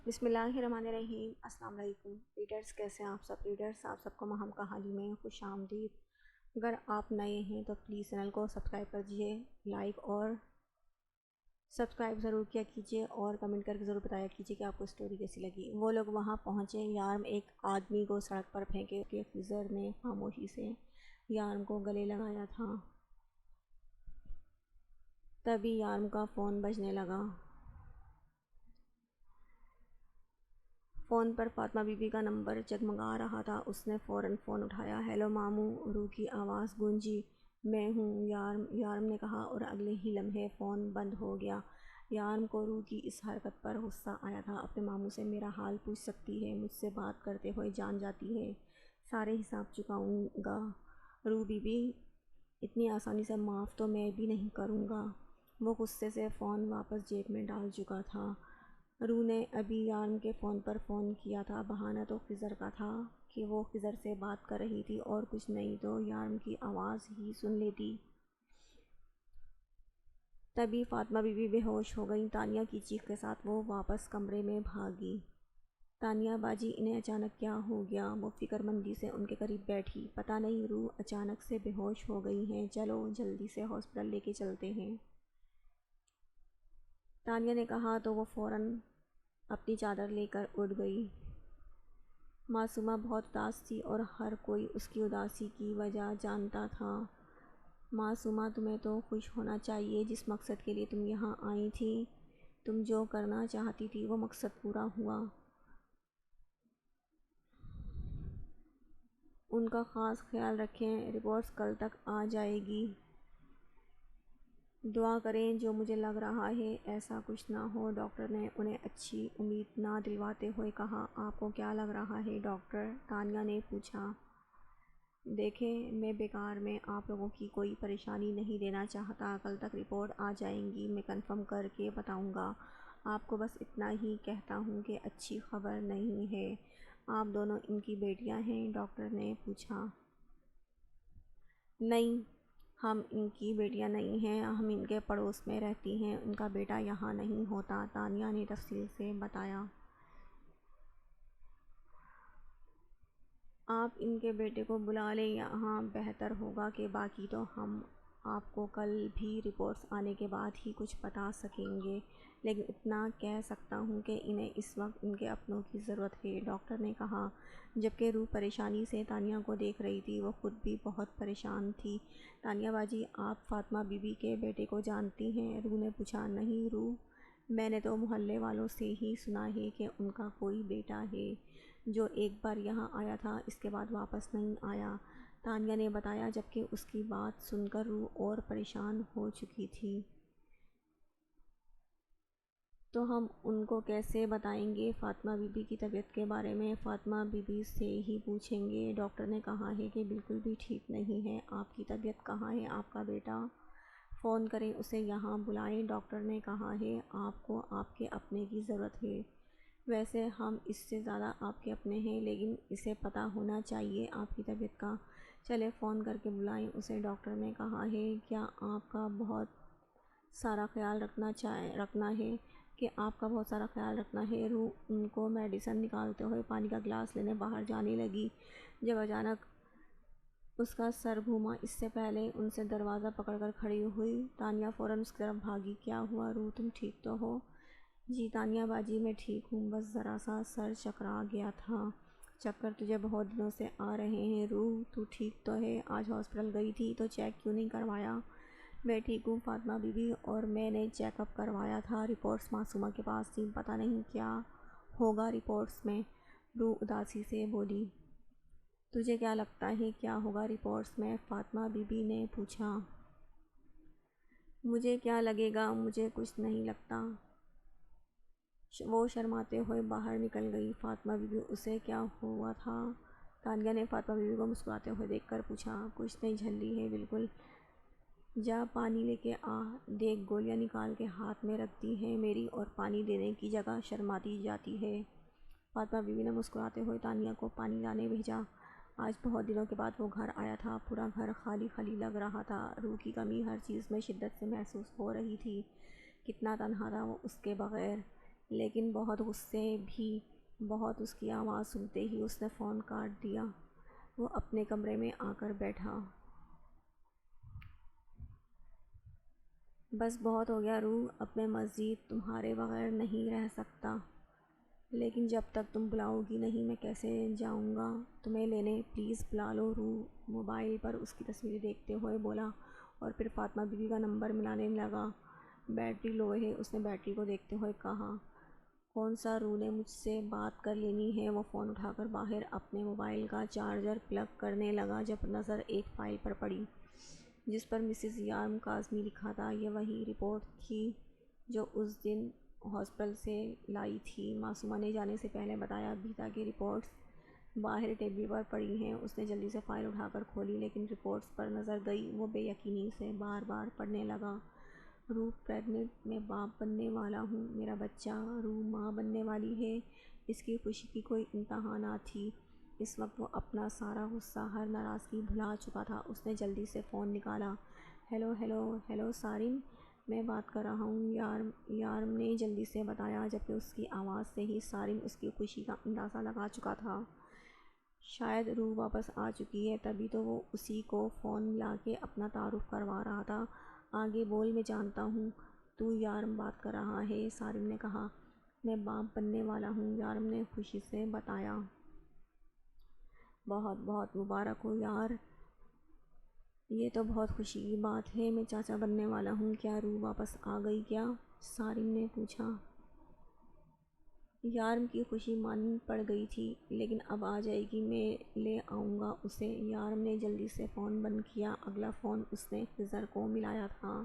بسم اللہ الرحمن الرحیم۔ السلام علیکم ریڈرز، کیسے ہیں آپ سب ریڈرز؟ آپ سب کو ماہم کہانی میں خوش آمدید۔ اگر آپ نئے ہیں تو پلیز چینل کو سبسکرائب کر دیجیے، لائک اور سبسکرائب ضرور کیا کیجیے اور کمنٹ کر کے ضرور بتایا کیجیے کہ آپ کو سٹوری کیسی لگی۔ وہ لوگ وہاں پہنچے، یارم ایک آدمی کو سڑک پر پھینکے کہ خضر نے خاموشی سے یارم کو گلے لگایا تھا۔ تبھی یارم کا فون بجنے لگا۔ فون پر فاطمہ بی بی کا نمبر جگمگا رہا تھا۔ اس نے فوراً فون اٹھایا۔ ہیلو ماموں، روح کی آواز گونجی۔ میں ہوں یارم نے کہا اور اگلے ہی لمحے فون بند ہو گیا۔ یارم کو روح کی اس حرکت پر غصہ آیا تھا۔ اپنے ماموں سے میرا حال پوچھ سکتی ہے، مجھ سے بات کرتے ہوئے جان جاتی ہے، سارے حساب چکاؤں گا۔ روح بی بی، اتنی آسانی سے معاف تو میں بھی نہیں کروں گا۔ وہ غصے سے فون واپس جیب میں ڈال چکا تھا۔ روح نے ابھی یارم کے فون پر فون کیا تھا۔ بہانہ تو خضر کا تھا کہ وہ خضر سے بات کر رہی تھی اور کچھ نہیں تو یارم کی آواز ہی سن لیتی۔ تبھی فاطمہ بی بی بے ہوش ہو گئی۔ تانیہ کی چیخ کے ساتھ وہ واپس کمرے میں بھاگی۔ تانیہ باجی، انہیں اچانک کیا ہو گیا؟ وہ فکر مندی سے ان کے قریب بیٹھی۔ پتہ نہیں، روح اچانک سے بے ہوش ہو گئی ہیں، چلو جلدی سے ہاسپٹل لے کے چلتے ہیں، تانیہ نے کہا تو وہ فوراً اپنی چادر لے کر اٹھ گئی۔ معصومہ بہت اداس تھی اور ہر کوئی اس کی اداسی کی وجہ جانتا تھا۔ معصومہ، تمہیں تو خوش ہونا چاہیے، جس مقصد کے لیے تم یہاں آئی تھی، تم جو کرنا چاہتی تھی وہ مقصد پورا ہوا۔ ان کا خاص خیال رکھیں، رپورٹس کل تک آ جائے گی۔ دعا کریں، جو مجھے لگ رہا ہے ایسا کچھ نہ ہو۔ ڈاکٹر نے انہیں اچھی امید نہ دلواتے ہوئے کہا۔ آپ کو کیا لگ رہا ہے ڈاکٹر؟ تانیہ نے پوچھا۔ دیکھیں، میں بیکار میں آپ لوگوں کی کوئی پریشانی نہیں دینا چاہتا۔ کل تک رپورٹ آ جائیں گی، میں کنفرم کر کے بتاؤں گا۔ آپ کو بس اتنا ہی کہتا ہوں کہ اچھی خبر نہیں ہے۔ آپ دونوں ان کی بیٹیاں ہیں؟ ڈاکٹر نے پوچھا۔ نہیں، ہم ان کی بیٹیاں نہیں ہیں، ہم ان کے پڑوس میں رہتی ہیں، ان کا بیٹا یہاں نہیں ہوتا، تانیہ نے تفصیل سے بتایا۔ آپ ان کے بیٹے کو بلا لیں یہاں، بہتر ہوگا کہ باقی تو ہم آپ کو کل بھی رپورٹس آنے کے بعد ہی کچھ بتا سکیں گے، لیکن اتنا کہہ سکتا ہوں کہ انہیں اس وقت ان کے اپنوں کی ضرورت ہے، ڈاکٹر نے کہا، جبکہ روح پریشانی سے تانیہ کو دیکھ رہی تھی۔ وہ خود بھی بہت پریشان تھی۔ تانیہ باجی، آپ فاطمہ بی بی کے بیٹے کو جانتی ہیں؟ روح نے پوچھا۔ نہیں روح، میں نے تو محلے والوں سے ہی سنا ہے کہ ان کا کوئی بیٹا ہے جو ایک بار یہاں آیا تھا، اس کے بعد واپس نہیں آیا، تانیہ نے بتایا، جبکہ اس کی بات سن کر روح اور پریشان ہو چکی تھی۔ تو ہم ان کو کیسے بتائیں گے فاطمہ بی بی کی طبیعت کے بارے میں؟ فاطمہ بی بی سے ہی پوچھیں گے۔ ڈاکٹر نے کہا ہے کہ بالکل بھی ٹھیک نہیں ہے۔ آپ کی طبیعت کہاں ہے آپ کا بیٹا؟ فون کریں، اسے یہاں بلائیں، ڈاکٹر نے کہا ہے، آپ کو آپ کے اپنے کی ضرورت ہے۔ ویسے ہم اس سے زیادہ آپ کے اپنے ہیں، لیکن اسے پتہ ہونا چاہیے آپ کی طبیعت کا۔ چلے فون کر کے بلائیں اسے، ڈاکٹر نے کہا ہے۔ کیا آپ کا بہت سارا خیال رکھنا ہے کہ آپ کا بہت سارا خیال رکھنا ہے؟ روح ان کو میڈیسن نکالتے ہوئے پانی کا گلاس لینے باہر جانے لگی، جب اچانک اس کا سر گھوما۔ اس سے پہلے ان سے دروازہ پکڑ کر کھڑی ہوئی تانیہ فوراً اس کی طرف بھاگی۔ کیا ہوا روح، تم ٹھیک تو ہو؟ جی تانیہ باجی، میں ٹھیک ہوں، بس ذرا سا سر چکرا گیا تھا۔ چکر تجھے بہت دنوں سے آ رہے ہیں روح، تو ٹھیک تو ہے؟ آج ہاسپٹل گئی تھی تو چیک کیوں نہیں کروایا؟ میں ٹھیک ہوں فاطمہ بی بی، اور میں نے چیک اپ کروایا تھا، رپورٹس معصومہ کے پاس تھیں، پتہ نہیں کیا ہوگا رپورٹس میں، روح اداسی سے بولی۔ تجھے کیا لگتا ہے کیا ہوگا رپورٹس میں؟ فاطمہ بی بی نے پوچھا۔ مجھے کیا لگے گا، مجھے کچھ نہیں لگتا۔ وہ شرماتے ہوئے باہر نکل گئی۔ فاطمہ بی بی، اسے کیا ہوا تھا؟ تانیہ نے فاطمہ بی بی کو مسکراتے ہوئے دیکھ کر پوچھا۔ کچھ نہیں، جھلی ہے بالکل، جا پانی لے کے آ، دیکھ گولیاں نکال کے ہاتھ میں رکھ دی ہیں میری، اور پانی دینے کی جگہ شرماتی جاتی ہے۔ فاطمہ بی بی نے مسکراتے ہوئے تانیہ کو پانی لانے بھیجا۔ آج بہت دنوں کے بعد وہ گھر آیا تھا، پورا گھر خالی خالی لگ رہا تھا، روح کی کمی ہر چیز میں شدت سے محسوس ہو رہی تھی۔ کتنا تنہا تھا وہ اس کے بغیر۔ لیکن بہت غصے بھی بہت اس کی آواز سنتے ہی اس نے فون کاٹ دیا۔ وہ اپنے کمرے میں آ کر بیٹھا۔ بس بہت ہو گیا روح، اب میں مزید تمہارے بغیر نہیں رہ سکتا۔ لیکن جب تک تم بلاؤ گی نہیں میں کیسے جاؤں گا تمہیں لینے؟ پلیز بلا لو، روح موبائل پر اس کی تصویر دیکھتے ہوئے بولا، اور پھر فاطمہ بی بی کا نمبر ملانے لگا۔ بیٹری لو ہے، اس نے بیٹری کو دیکھتے ہوئے کہا۔ کون سا؟ روح نے مجھ سے بات کر لینی ہے۔ وہ فون اٹھا کر باہر اپنے موبائل کا چارجر پلگ کرنے لگا جب نظر ایک فائل پر پڑی جس پر مسز یارم کاظمی لکھا تھا۔ یہ وہی رپورٹ تھی جو اس دن ہاسپٹل سے لائی تھی۔ معصومہ نے جانے سے پہلے بتایا بھی تھا کہ رپورٹس باہر ٹیبل پر پڑی ہیں۔ اس نے جلدی سے فائل اٹھا کر کھولی، لیکن رپورٹس پر نظر گئی۔ وہ بے یقینی سے بار بار پڑھنے لگا۔ روح پریگننٹ، میں باپ بننے والا ہوں، میرا بچہ۔ روح ماں بننے والی ہے۔ اس کی خوشی کی کوئی انتہا نہ تھی۔ اس وقت وہ اپنا سارا غصہ، ہر ناراضگی بھلا چکا تھا۔ اس نے جلدی سے فون نکالا۔ ہیلو ہیلو ہیلو سارم، میں بات کر رہا ہوں، یارم نے جلدی سے بتایا، جبکہ اس کی آواز سے ہی سارم اس کی خوشی کا اندازہ لگا چکا تھا۔ شاید روح واپس آ چکی ہے، تبھی تو وہ اسی کو فون ملا کے اپنا تعارف کروا رہا تھا۔ آگے بول، میں جانتا ہوں تو یارم بات کر رہا ہے، سارم نے کہا۔ میں باپ بننے والا ہوں، یارم نے خوشی سے بتایا۔ بہت بہت مبارک ہو یار، یہ تو بہت خوشی کی بات ہے۔ میں چاچا بننے والا ہوں۔ کیا روح واپس آ گئی کیا؟ سارم نے پوچھا۔ یارم کی خوشی ماند پڑ گئی تھی، لیکن اب آ جائے گی، میں لے آؤں گا اسے۔ یارم نے جلدی سے فون بند کیا۔ اگلا فون اس نے خضر کو ملایا تھا۔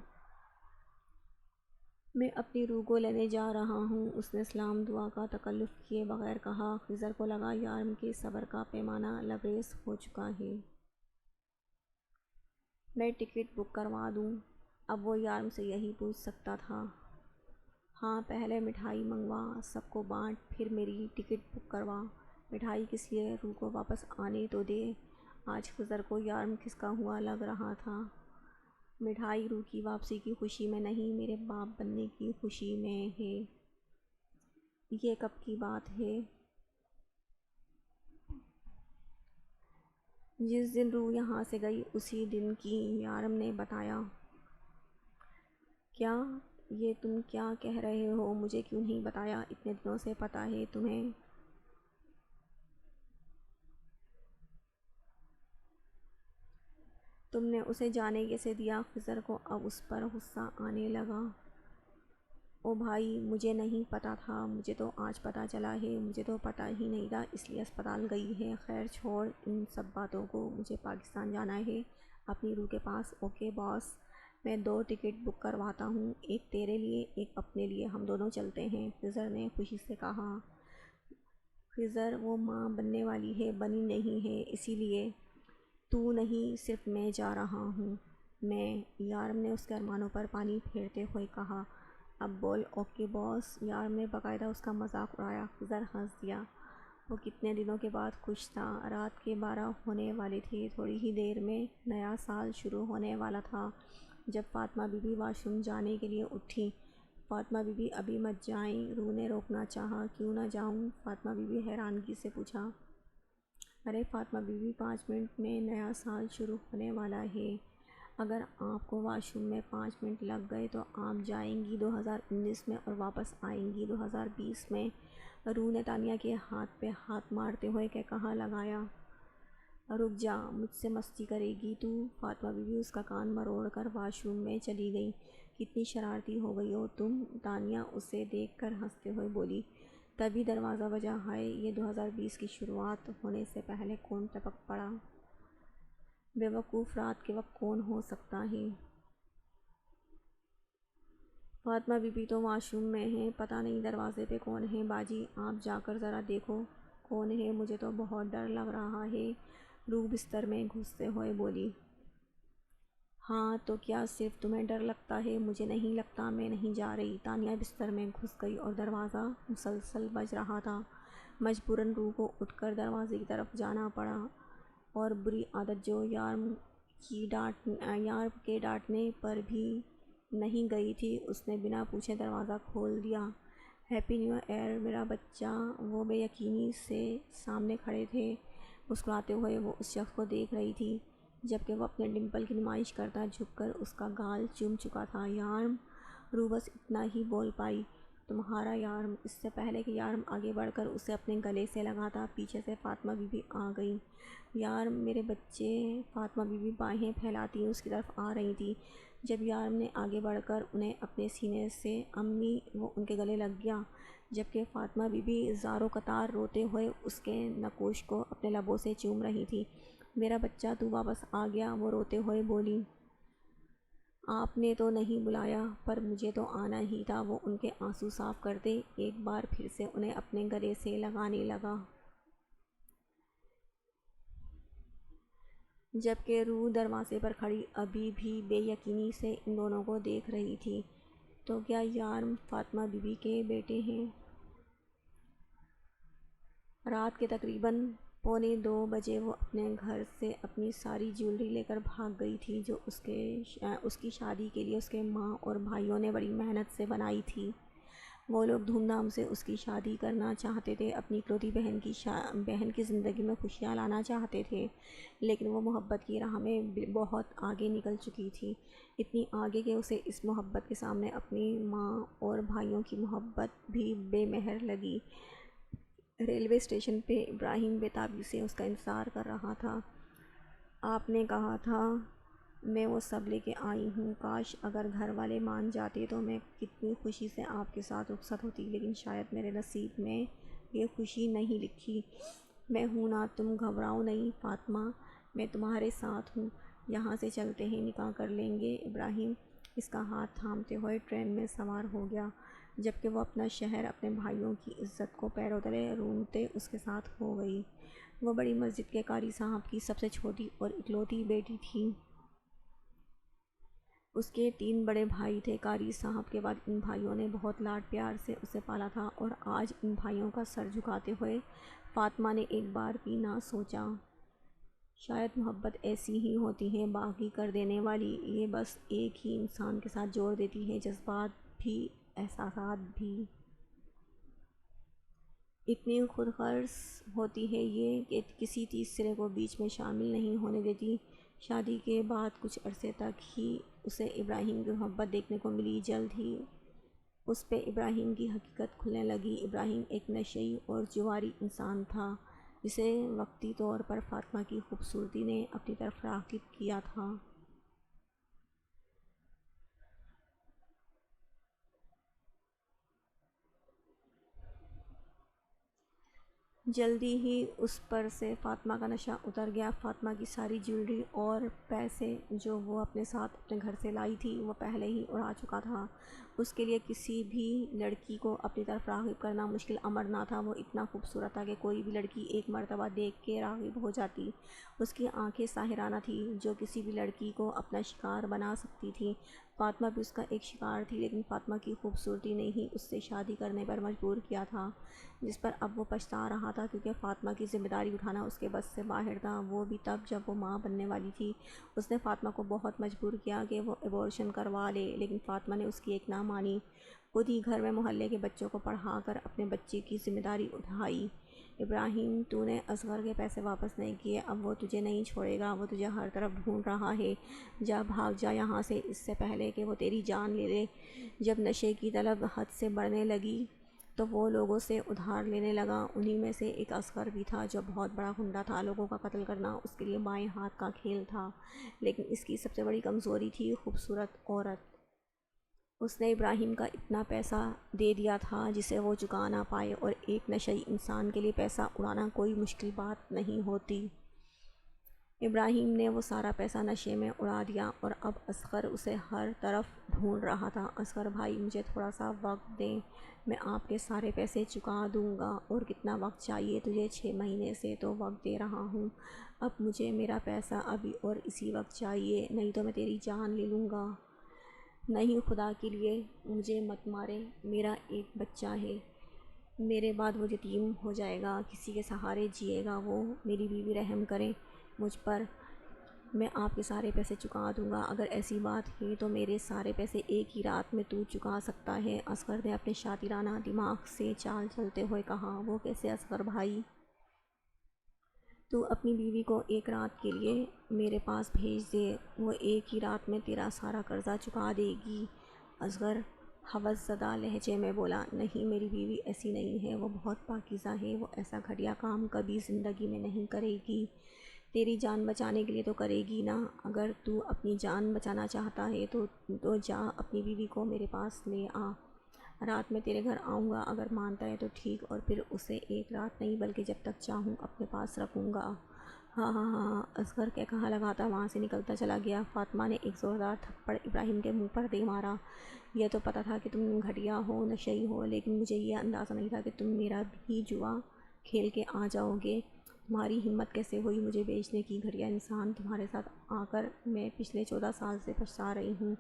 میں اپنی روح کو لینے جا رہا ہوں، اس نے سلام دعا کا تکلف کیے بغیر کہا۔ خضر کو لگا یارم کے صبر کا پیمانہ لبریز ہو چکا ہے۔ میں ٹکٹ بک کروا دوں؟ اب وہ یارم سے یہی پوچھ سکتا تھا۔ ہاں، پہلے مٹھائی منگوا، سب کو بانٹ، پھر میری ٹکٹ بک کروا۔ مٹھائی کس لیے؟ روح کو واپس آنے تو دے۔ آج خضر کو یارم کھسکا ہوا لگ رہا تھا۔ مٹھائی روح کی واپسی کی خوشی میں نہیں، میرے باپ بننے کی خوشی میں ہے۔ یہ کب کی بات ہے؟ جس دن روح یہاں سے گئی اسی دن کی، یارم نے بتایا۔ کیا؟ یہ تم کیا کہہ رہے ہو؟ مجھے کیوں نہیں بتایا؟ اتنے دنوں سے پتہ ہے تمہیں؟ تم نے اسے جانے کیسے دیا؟ خضر کو اب اس پر غصہ آنے لگا۔ او بھائی، مجھے نہیں پتہ تھا، مجھے تو آج پتہ چلا ہے، مجھے تو پتہ ہی نہیں تھا، اس لیے اسپتال گئی ہے۔ خیر چھوڑ ان سب باتوں کو، مجھے پاکستان جانا ہے اپنی روح کے پاس۔ اوکے باس، میں 2 ٹکٹ بک کرواتا ہوں، ایک تیرے لیے، ایک اپنے لیے، ہم دونوں چلتے ہیں، خضر نے خوشی سے کہا۔ خضر، وہ ماں بننے والی ہے، بنی نہیں ہے، اسی لیے تو نہیں، صرف میں جا رہا ہوں۔ میں، یارم نے اس کے ارمانوں پر پانی پھیرتے ہوئے کہا۔ اب بول۔ اوکے باس، یارم نے باقاعدہ اس کا مذاق اڑایا۔ خضر ہنس دیا۔ وہ کتنے دنوں کے بعد خوش تھا۔ رات کے 12 ہونے والے تھے۔ تھوڑی ہی دیر میں نیا سال شروع ہونے والا تھا جب Fatima Bibi washroom جانے کے لیے اٹھی۔ فاطمہ بی بی، ابھی مت جائیں، روح نے روکنا چاہا۔ کیوں نہ جاؤں؟ فاطمہ بی بی حیرانگی سے پوچھا۔ ارے فاطمہ بی بی، 5 منٹ میں نیا سال شروع ہونے والا ہے، اگر آپ کو واش روم میں 5 منٹ لگ گئے تو آپ جائیں گی 2019 میں اور واپس آئیں گی 2020 میں۔ روح نے تانیہ کے ہاتھ پہ ہاتھ مارتے ہوئے کہا لگایا۔ رک جا، مجھ سے مستی کرے گی تو؟ فاطمہ بی بی اس کا کان مروڑ کر واش روم میں چلی گئی۔ کتنی شرارتی ہو گئی ہو تم؟ تانیہ اسے دیکھ کر ہنستے ہوئے بولی۔ تبھی دروازہ بجا۔ ہائے، یہ 2020 کی شروعات ہونے سے پہلے کون ٹپک پڑا؟ بے وقوف، رات کے وقت کون ہو سکتا ہے؟ فاطمہ بی بی تو واش روم میں ہیں، پتہ نہیں دروازے پہ کون ہے۔ باجی، آپ جا کر ذرا دیکھو کون ہے، مجھے تو بہت ڈر لگ رہا ہے، روح بستر میں گھستے ہوئے بولی۔ ہاں تو کیا صرف تمہیں ڈر لگتا ہے؟ مجھے نہیں لگتا، میں نہیں جا رہی۔ تانیہ بستر میں گھس گئی اور دروازہ مسلسل بج رہا تھا۔ مجبوراً روح کو اٹھ کر دروازے کی طرف جانا پڑا، اور بری عادت جو یارم کے ڈانٹنے پر بھی نہیں گئی تھی، اس نے بنا پوچھے دروازہ کھول دیا۔ ہیپی نیو ایئر میرا بچہ۔ وہ بے یقینی سے سامنے کھڑے تھے، مسکراتے ہوئے وہ اس شخص کو دیکھ رہی تھی جبکہ وہ اپنے ڈمپل کی نمائش کرتا جھک کر اس کا گال چوم چکا تھا۔ یارم، روح بس اتنا ہی بول پائی، تمہارا یارم۔ اس سے پہلے کہ یارم آگے بڑھ کر اسے اپنے گلے سے لگاتا، پیچھے سے فاطمہ بی بی آ گئی۔ یارم میرے بچے، فاطمہ بی بی باہیں پھیلاتی اس کی طرف آ رہی تھی۔ جب یارم نے آگے بڑھ کر انہیں اپنے سینے سے امی، وہ ان کے گلے لگ گیا، جبکہ فاطمہ بی بی زاروں قطار روتے ہوئے اس کے نقوش کو اپنے لبوں سے چوم رہی تھی۔ میرا بچہ تو واپس آ گیا، وہ روتے ہوئے بولی۔ آپ نے تو نہیں بلایا، پر مجھے تو آنا ہی تھا، وہ ان کے آنسو صاف کرتے ایک بار پھر سے انہیں اپنے گلے سے لگانے لگا۔ جبکہ روح دروازے پر کھڑی ابھی بھی بے یقینی سے ان دونوں کو دیکھ رہی تھی۔ تو کیا یارم فاطمہ بی بی کے بیٹے ہیں؟ رات کے تقریباً 1:45 وہ اپنے گھر سے اپنی ساری جیولری لے کر بھاگ گئی تھی جو اس کی شادی کے لیے اس کے ماں اور بھائیوں نے بڑی محنت سے بنائی تھی۔ وہ لوگ دھوم دھام سے اس کی شادی کرنا چاہتے تھے، اپنی اکلوتی بہن کی زندگی میں خوشیاں لانا چاہتے تھے، لیکن وہ محبت کی راہ میں بہت آگے نکل چکی تھی، اتنی آگے کہ اسے اس محبت کے سامنے اپنی ماں اور بھائیوں کی محبت بھی بے مہر لگی۔ ریلوے اسٹیشن پہ ابراہیم بے تابی سے اس کا انتظار کر رہا تھا۔ آپ نے کہا تھا میں وہ سب لے کے آئی ہوں، کاش اگر گھر والے مان جاتے تو میں کتنی خوشی سے آپ کے ساتھ رخصت ہوتی، لیکن شاید میرے نصیب میں یہ خوشی نہیں لکھی۔ میں ہوں نا، تم گھبراؤ نہیں فاطمہ، میں تمہارے ساتھ ہوں، یہاں سے چلتے ہیں، نکاح کر لیں گے۔ ابراہیم اس کا ہاتھ تھامتے ہوئے ٹرین میں سوار ہو گیا، جبکہ وہ اپنا شہر، اپنے بھائیوں کی عزت کو پیروں تلے رونتے اس کے ساتھ ہو گئی۔ وہ بڑی مسجد کے قاری صاحب کی سب سے چھوٹی اور اکلوتی بیٹی تھی۔ اس کے 3 بڑے بھائی تھے۔ قاری صاحب کے بعد ان بھائیوں نے بہت لاڈ پیار سے اسے پالا تھا، اور آج ان بھائیوں کا سر جھکاتے ہوئے فاطمہ نے ایک بار بھی نہ سوچا، شاید محبت ایسی ہی ہوتی ہے، باغی کر دینے والی، یہ بس ایک ہی انسان کے ساتھ جوڑ دیتی ہے، جذبات بھی، احساسات بھی۔ اتنی خود غرض ہوتی ہے یہ کہ کسی تیسرے کو بیچ میں شامل نہیں ہونے دیتی۔ شادی کے بعد کچھ عرصے تک ہی اسے ابراہیم کی محبت دیکھنے کو ملی، جلد ہی اس پہ ابراہیم کی حقیقت کھلنے لگی۔ ابراہیم ایک نشئی اور جواری انسان تھا جسے وقتی طور پر فاطمہ کی خوبصورتی نے اپنی طرف راغب کیا تھا۔ جلدی ہی اس پر سے فاطمہ کا نشہ اتر گیا۔ فاطمہ کی ساری جیولری اور پیسے جو وہ اپنے ساتھ اپنے گھر سے لائی تھی وہ پہلے ہی اڑا چکا تھا۔ اس کے لیے کسی بھی لڑکی کو اپنی طرف راغب کرنا مشکل امر نہ تھا، وہ اتنا خوبصورت تھا کہ کوئی بھی لڑکی ایک مرتبہ دیکھ کے راغب ہو جاتی۔ اس کی آنکھیں ساحرانہ تھیں جو کسی بھی لڑکی کو اپنا شکار بنا سکتی تھیں۔ فاطمہ بھی اس کا ایک شکار تھی، لیکن فاطمہ کی خوبصورتی نے ہی اس سے شادی کرنے پر مجبور کیا تھا، جس پر اب وہ پچھتا رہا تھا، کیونکہ فاطمہ کی ذمہ داری اٹھانا اس کے بس سے باہر تھا، وہ بھی تب جب وہ ماں بننے والی تھی۔ اس نے فاطمہ کو بہت مجبور کیا کہ وہ ابورشن کروا لے، لیکن فاطمہ نے اس کی ایک نہ مانی، خود ہی گھر میں محلے کے بچوں کو پڑھا کر اپنے بچے کی ذمہ داری اٹھائی۔ ابراہیم، تو نے اصغر کے پیسے واپس نہیں کیے، اب وہ تجھے نہیں چھوڑے گا، وہ تجھے ہر طرف ڈھونڈ رہا ہے، جا بھاگ جا یہاں سے اس سے پہلے کہ وہ تیری جان لے لے۔ جب نشے کی طلب حد سے بڑھنے لگی تو وہ لوگوں سے ادھار لینے لگا، انہی میں سے ایک اصغر بھی تھا جو بہت بڑا غنڈہ تھا۔ لوگوں کا قتل کرنا اس کے لیے بائیں ہاتھ کا کھیل تھا، لیکن اس کی سب سے بڑی کمزوری تھی خوبصورت عورت۔ اس نے ابراہیم کا اتنا پیسہ دے دیا تھا جسے وہ چکا نہ پائے، اور ایک نشئی انسان کے لیے پیسہ اڑانا کوئی مشکل بات نہیں ہوتی۔ ابراہیم نے وہ سارا پیسہ نشے میں اڑا دیا، اور اب اصغر اسے ہر طرف ڈھونڈ رہا تھا۔ اصغر بھائی، مجھے تھوڑا سا وقت دیں، میں آپ کے سارے پیسے چکا دوں گا۔ اور کتنا وقت چاہیے تجھے؟ 6 مہینے سے تو وقت دے رہا ہوں، اب مجھے میرا پیسہ ابھی اور اسی وقت چاہیے، نہیں تو میں تیری جان لے لوں گا۔ نہیں، خدا کے لیے مجھے مت مارے، میرا ایک بچہ ہے، میرے بعد وہ یتیم ہو جائے گا، کسی کے سہارے جیے گا وہ، میری بیوی رحم کرے مجھ پر۔ میں آپ کے سارے پیسے چکا دوں گا۔ اگر ایسی بات ہے تو میرے سارے پیسے ایک ہی رات میں تو چکا سکتا ہے۔ اصغر نے اپنے شاطرانہ دماغ سے چال چلتے ہوئے کہا۔ وہ کیسے اصغر بھائی؟ تو اپنی بیوی کو ایک رات کے لیے میرے پاس بھیج دے، وہ ایک ہی رات میں تیرا سارا قرضہ چکا دے گی۔ اصغر ہوس زدہ لہجے میں بولا، نہیں میری بیوی ایسی نہیں ہے، وہ بہت پاکیزہ ہے، وہ ایسا گھٹیا کام کبھی زندگی میں نہیں کرے گی۔ تیری جان بچانے کے لیے تو کرے گی نا۔ اگر تو اپنی جان بچانا چاہتا ہے تو جا اپنی بیوی کو میرے پاس لے آ، رات میں تیرے گھر آؤں گا، اگر مانتا ہے تو ٹھیک، اور پھر اسے ایک رات نہیں بلکہ جب تک چاہوں اپنے پاس رکھوں گا۔ ہاں ہاں ہاں ہاں، اصغر کہا لگاتا وہاں سے نکلتا چلا گیا۔ فاطمہ نے ایک زوردار تھپڑ ابراہیم کے منہ پر دے مارا۔ یہ تو پتہ تھا کہ تم گھٹیا ہو، نشئی ہو، لیکن مجھے یہ اندازہ نہیں تھا کہ تم میرا بھی جوا کھیل کے آ جاؤ گے۔ تمہاری ہمت کیسے ہوئی مجھے بیچنے کی، گھٹیا انسان، تمہارے ساتھ آ کر میں پچھلے 14 سال سے پچھتا رہی ہوں،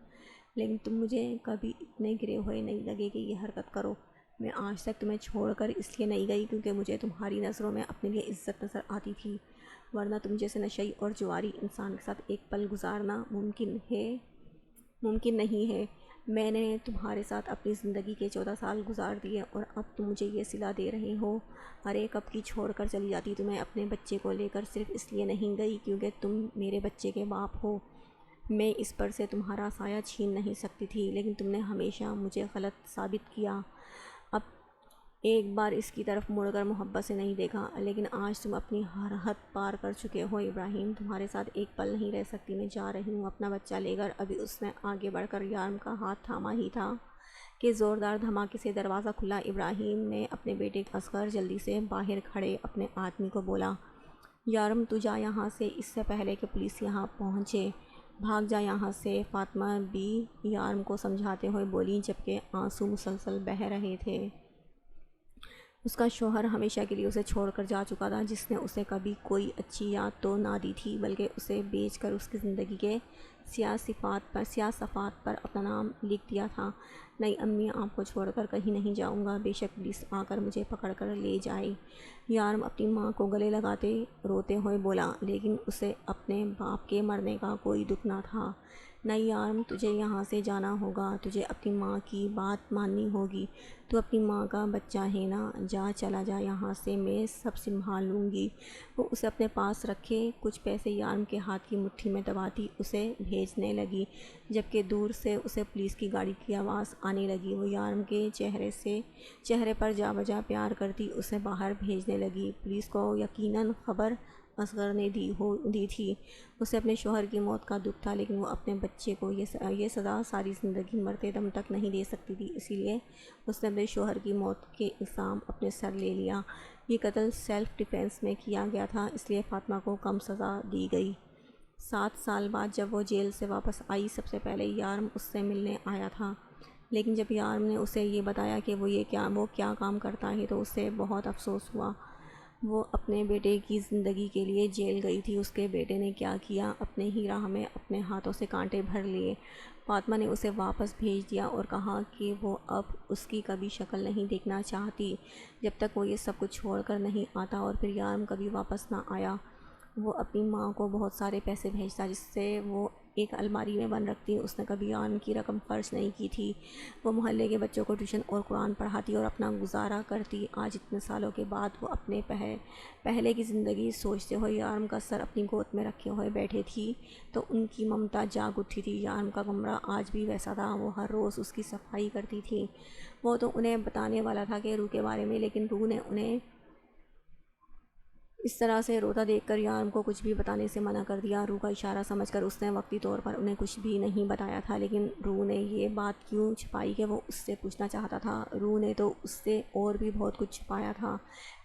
لیکن تم مجھے کبھی اتنے گرے ہوئے نہیں لگے کہ یہ حرکت کرو۔ میں آج تک تمہیں چھوڑ کر اس لیے نہیں گئی کیونکہ مجھے تمہاری نظروں میں اپنے لیے عزت نظر آتی تھی، ورنہ تم جیسے نشئی اور جواری انسان کے ساتھ ایک پل گزارنا ممکن نہیں ہے۔ میں نے تمہارے ساتھ اپنی زندگی کے 14 سال گزار دیے اور اب تم مجھے یہ صلہ دے رہے ہو۔ ارے کب کی چھوڑ کر چلی جاتی تمہیں اپنے بچے کو لے کر، صرف اس لیے نہیں گئی کیونکہ تم میرے بچے کے باپ ہو۔ میں اس پر سے تمہارا سایہ چھین نہیں سکتی تھی، لیکن تم نے ہمیشہ مجھے غلط ثابت کیا۔ اب ایک بار اس کی طرف مڑ کر محبت سے نہیں دیکھا، لیکن آج تم اپنی ہر حد پار کر چکے ہو ابراہیم، تمہارے ساتھ ایک پل نہیں رہ سکتی، میں جا رہی ہوں اپنا بچہ لے کر۔ ابھی اس نے آگے بڑھ کر یارم کا ہاتھ تھاما ہی تھا کہ زوردار دھماکے سے دروازہ کھلا۔ ابراہیم نے اپنے بیٹے اصغر جلدی سے باہر کھڑے اپنے آدمی کو بولا، یارم تو جا یہاں سے، اس سے پہلے کہ پولیس یہاں پہنچے، بھاگ جا یہاں سے۔ فاطمہ بھی یارم کو سمجھاتے ہوئے بولی، جبکہ آنسو مسلسل بہہ رہے تھے۔ اس کا شوہر ہمیشہ کے لیے اسے چھوڑ کر جا چکا تھا، جس نے اسے کبھی کوئی اچھی یاد تو نہ دی تھی، بلکہ اسے بیچ کر اس کی زندگی کے سیاہ صفحات پر اپنا نام لکھ دیا تھا۔ نہیں امی، آپ کو چھوڑ کر کہیں نہیں جاؤں گا، بے شک پولیس آ کر مجھے پکڑ کر لے جائے۔ یارم اپنی ماں کو گلے لگاتے روتے ہوئے بولا، لیکن اسے اپنے باپ کے مرنے کا کوئی دکھ نہ تھا۔ نہیں یارم، تجھے یہاں سے جانا ہوگا، تجھے اپنی ماں کی بات ماننی ہوگی، تو اپنی ماں کا بچہ ہے نا، چلا جا یہاں سے، میں سب سنبھال لوں گی۔ وہ اسے اپنے پاس رکھے کچھ پیسے یارم کے ہاتھ کی مٹھی میں دباتی اسے بھیجنے لگی، جبکہ دور سے اسے پولیس کی گاڑی کی آواز آنے لگی۔ وہ یارم کے چہرے پر جا بجا پیار کرتی اسے باہر بھیجنے لگی۔ پولیس کو یقیناً خبر اصغر نے دی تھی۔ اسے اپنے شوہر کی موت کا دکھ تھا، لیکن وہ اپنے بچے کو یہ سزا ساری زندگی مرتے دم تک نہیں دے سکتی تھی، اسی لیے اس نے اپنے شوہر کی موت کے الزام اپنے سر لے لیا۔ یہ قتل سیلف ڈیفینس میں کیا گیا تھا، اس لیے فاطمہ کو کم سزا دی گئی۔ 7 سال بعد جب وہ جیل سے واپس آئی، سب سے پہلے یارم اس سے ملنے آیا تھا، لیکن جب یارم نے اسے یہ بتایا کہ وہ کیا کام کرتا ہے تو اسے بہت افسوس ہوا۔ وہ اپنے بیٹے کی زندگی کے لیے جیل گئی تھی، اس کے بیٹے نے کیا کیا، اپنے ہی راہ میں اپنے ہاتھوں سے کانٹے بھر لیے۔ فاطمہ نے اسے واپس بھیج دیا اور کہا کہ وہ اب اس کی کبھی شکل نہیں دیکھنا چاہتی جب تک وہ یہ سب کچھ چھوڑ کر نہیں آتا، اور پھر یارم کبھی واپس نہ آیا۔ وہ اپنی ماں کو بہت سارے پیسے بھیجتا جس سے وہ ایک الماری میں بند رکھتی، اس نے کبھی یارم کی رقم خرچ نہیں کی تھی۔ وہ محلے کے بچوں کو ٹیوشن اور قرآن پڑھاتی اور اپنا گزارا کرتی۔ آج اتنے سالوں کے بعد وہ اپنے پہلے کی زندگی سوچتے ہوئے یارم کا سر اپنی گود میں رکھے ہوئے بیٹھی تھی تو ان کی ممتا جاگ اٹھی تھی۔ یارم کا کمرہ آج بھی ویسا تھا، وہ ہر روز اس کی صفائی کرتی تھی۔ وہ تو انہیں بتانے والا تھا کہ روح کے بارے میں، لیکن روح نے انہیں اس طرح سے روتا دیکھ کر یارم کو کچھ بھی بتانے سے منع کر دیا۔ روح کا اشارہ سمجھ کر اس نے وقتی طور پر انہیں کچھ بھی نہیں بتایا تھا، لیکن روح نے یہ بات کیوں چھپائی کہ وہ اس سے پوچھنا چاہتا تھا۔ روح نے تو اس سے اور بھی بہت کچھ چھپایا تھا،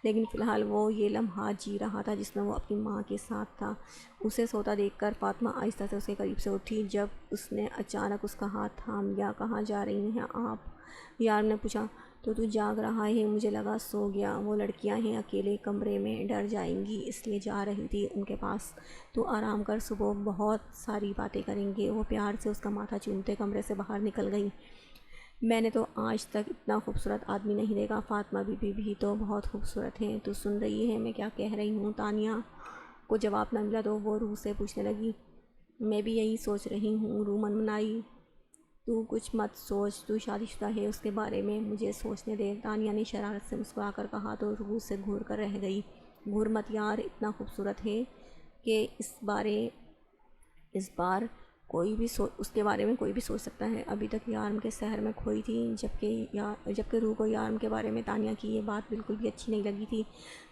لیکن فی الحال وہ یہ لمحات جی رہا تھا جس میں وہ اپنی ماں کے ساتھ تھا۔ اسے سوتا دیکھ کر فاطمہ آہستہ سے اس کے قریب سے اٹھی۔ جب اس نے اچانک اس کا ہاتھ تھام لیا، کہاں جا رہی ہیں آپ؟ یارم نے پوچھا۔ تو جاگ رہا ہے، مجھے لگا سو گیا۔ وہ لڑکیاں ہیں، اکیلے کمرے میں ڈر جائیں گی، اس لیے جا رہی تھی ان کے پاس۔ تو آرام کر، صبح بہت ساری باتیں کریں گے۔ وہ پیار سے اس کا ماتھا چومتے کمرے سے باہر نکل گئی۔ میں نے تو آج تک اتنا خوبصورت آدمی نہیں دیکھا، فاطمہ بی بی بھی تو بہت خوبصورت ہے۔ تو سن رہی ہے میں کیا کہہ رہی ہوں؟ تانیہ کو جواب نہ ملا تو وہ روح سے پوچھنے لگی، میں بھی یہی سوچ رہی ہوں، روح منمنائی۔ تو کچھ مت سوچ، تو شادی شدہ ہے، اس کے بارے میں مجھے سوچنے دے، تانیہ نے شرارت سے مسکرا کر کہا تو روح سے گھور کر رہ گئی۔ گھور مت یار، اتنا خوبصورت ہے کہ اس بار کوئی بھی اس کے بارے میں کوئی بھی سوچ سکتا ہے۔ ابھی تک یارم کے سحر میں کھوئی تھی، جبکہ روح کو یارم کے بارے میں تانیہ کی یہ بات بالکل بھی اچھی نہیں لگی تھی۔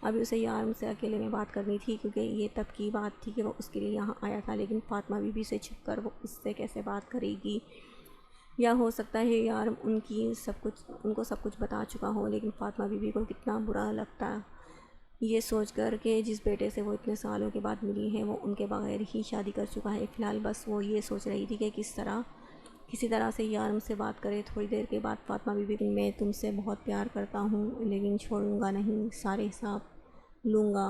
ابھی اسے یارم سے اکیلے میں بات کرنی تھی، کیونکہ یہ تب کی بات تھی کہ وہ اس کے لیے یہاں آیا تھا، لیکن فاطمہ بی بی سے چھپ کر وہ اس سے کیسے بات کرے گی؟ یا ہو سکتا ہے یارم ان کو سب کچھ بتا چکا ہو، لیکن فاطمہ بی بی کو کتنا برا لگتا یہ سوچ کر کہ جس بیٹے سے وہ اتنے سالوں کے بعد ملی ہے وہ ان کے بغیر ہی شادی کر چکا ہے۔ فی الحال بس وہ یہ سوچ رہی تھی کہ کسی طرح سے یارم سے بات کرے۔ تھوڑی دیر کے بعد فاطمہ بی بی، میں تم سے بہت پیار کرتا ہوں، لیکن چھوڑوں گا نہیں، سارے حساب لوں گا،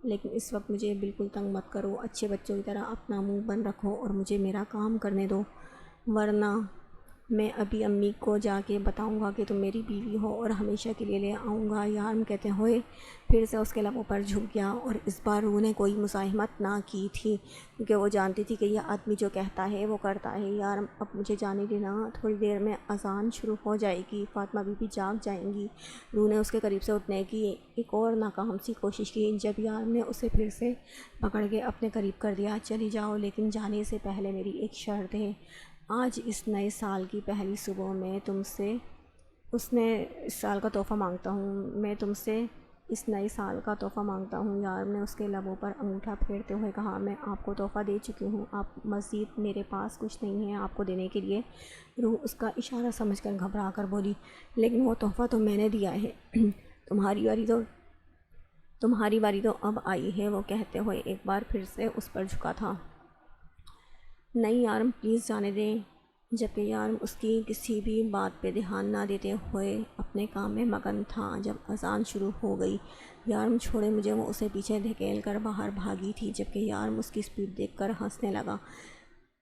لیکن اس وقت مجھے بالکل تنگ مت کرو، اچھے بچوں کی طرح اپنا منہ بند رکھو اور مجھے میرا کام کرنے دو، ورنہ میں ابھی امی کو جا کے بتاؤں گا کہ تم میری بیوی ہو اور ہمیشہ کے لیے لے آؤں گا۔ یارم کہتے ہوئے پھر سے اس کے لبوں پر جھک گیا، اور اس بار روح نے کوئی مزاحمت نہ کی تھی، کیونکہ وہ جانتی تھی کہ یہ آدمی جو کہتا ہے وہ کرتا ہے۔ یارم اب مجھے جانے دینا، تھوڑی دیر میں اذان شروع ہو جائے گی، فاطمہ بی بی جاگ جائیں گی۔ روح نے اس کے قریب سے اٹھنے کی ایک اور ناکام سی کوشش کی، جب یارم نے اسے پھر سے پکڑ کے اپنے قریب کر دیا۔ چلی جاؤ، لیکن جانے سے پہلے میری ایک شرط ہے۔ آج اس نئے سال کی پہلی صبح میں تم سے اس سال کا تحفہ مانگتا ہوں، میں تم سے اس نئے سال کا تحفہ مانگتا ہوں۔ یارم نے اس کے لبوں پر انگوٹھا پھیرتے ہوئے کہا، میں آپ کو تحفہ دے چکی ہوں، آپ مزید میرے پاس کچھ نہیں ہے آپ کو دینے کے لیے۔ روح اس کا اشارہ سمجھ کر گھبرا کر بولی، لیکن وہ تحفہ تو میں نے دیا ہے، تمہاری باری تو اب آئی ہے، وہ کہتے ہوئے ایک بار پھر سے اس پر جھکا تھا۔ نہیں یارم، پلیز جانے دیں۔ جبکہ یارم اس کی کسی بھی بات پہ دھیان نہ دیتے ہوئے اپنے کام میں مگن تھا۔ جب اذان شروع ہو گئی، یارم چھوڑے مجھے، وہ اسے پیچھے دھکیل کر باہر بھاگی تھی، جبکہ یارم اس کی سپیڈ دیکھ کر ہنسنے لگا۔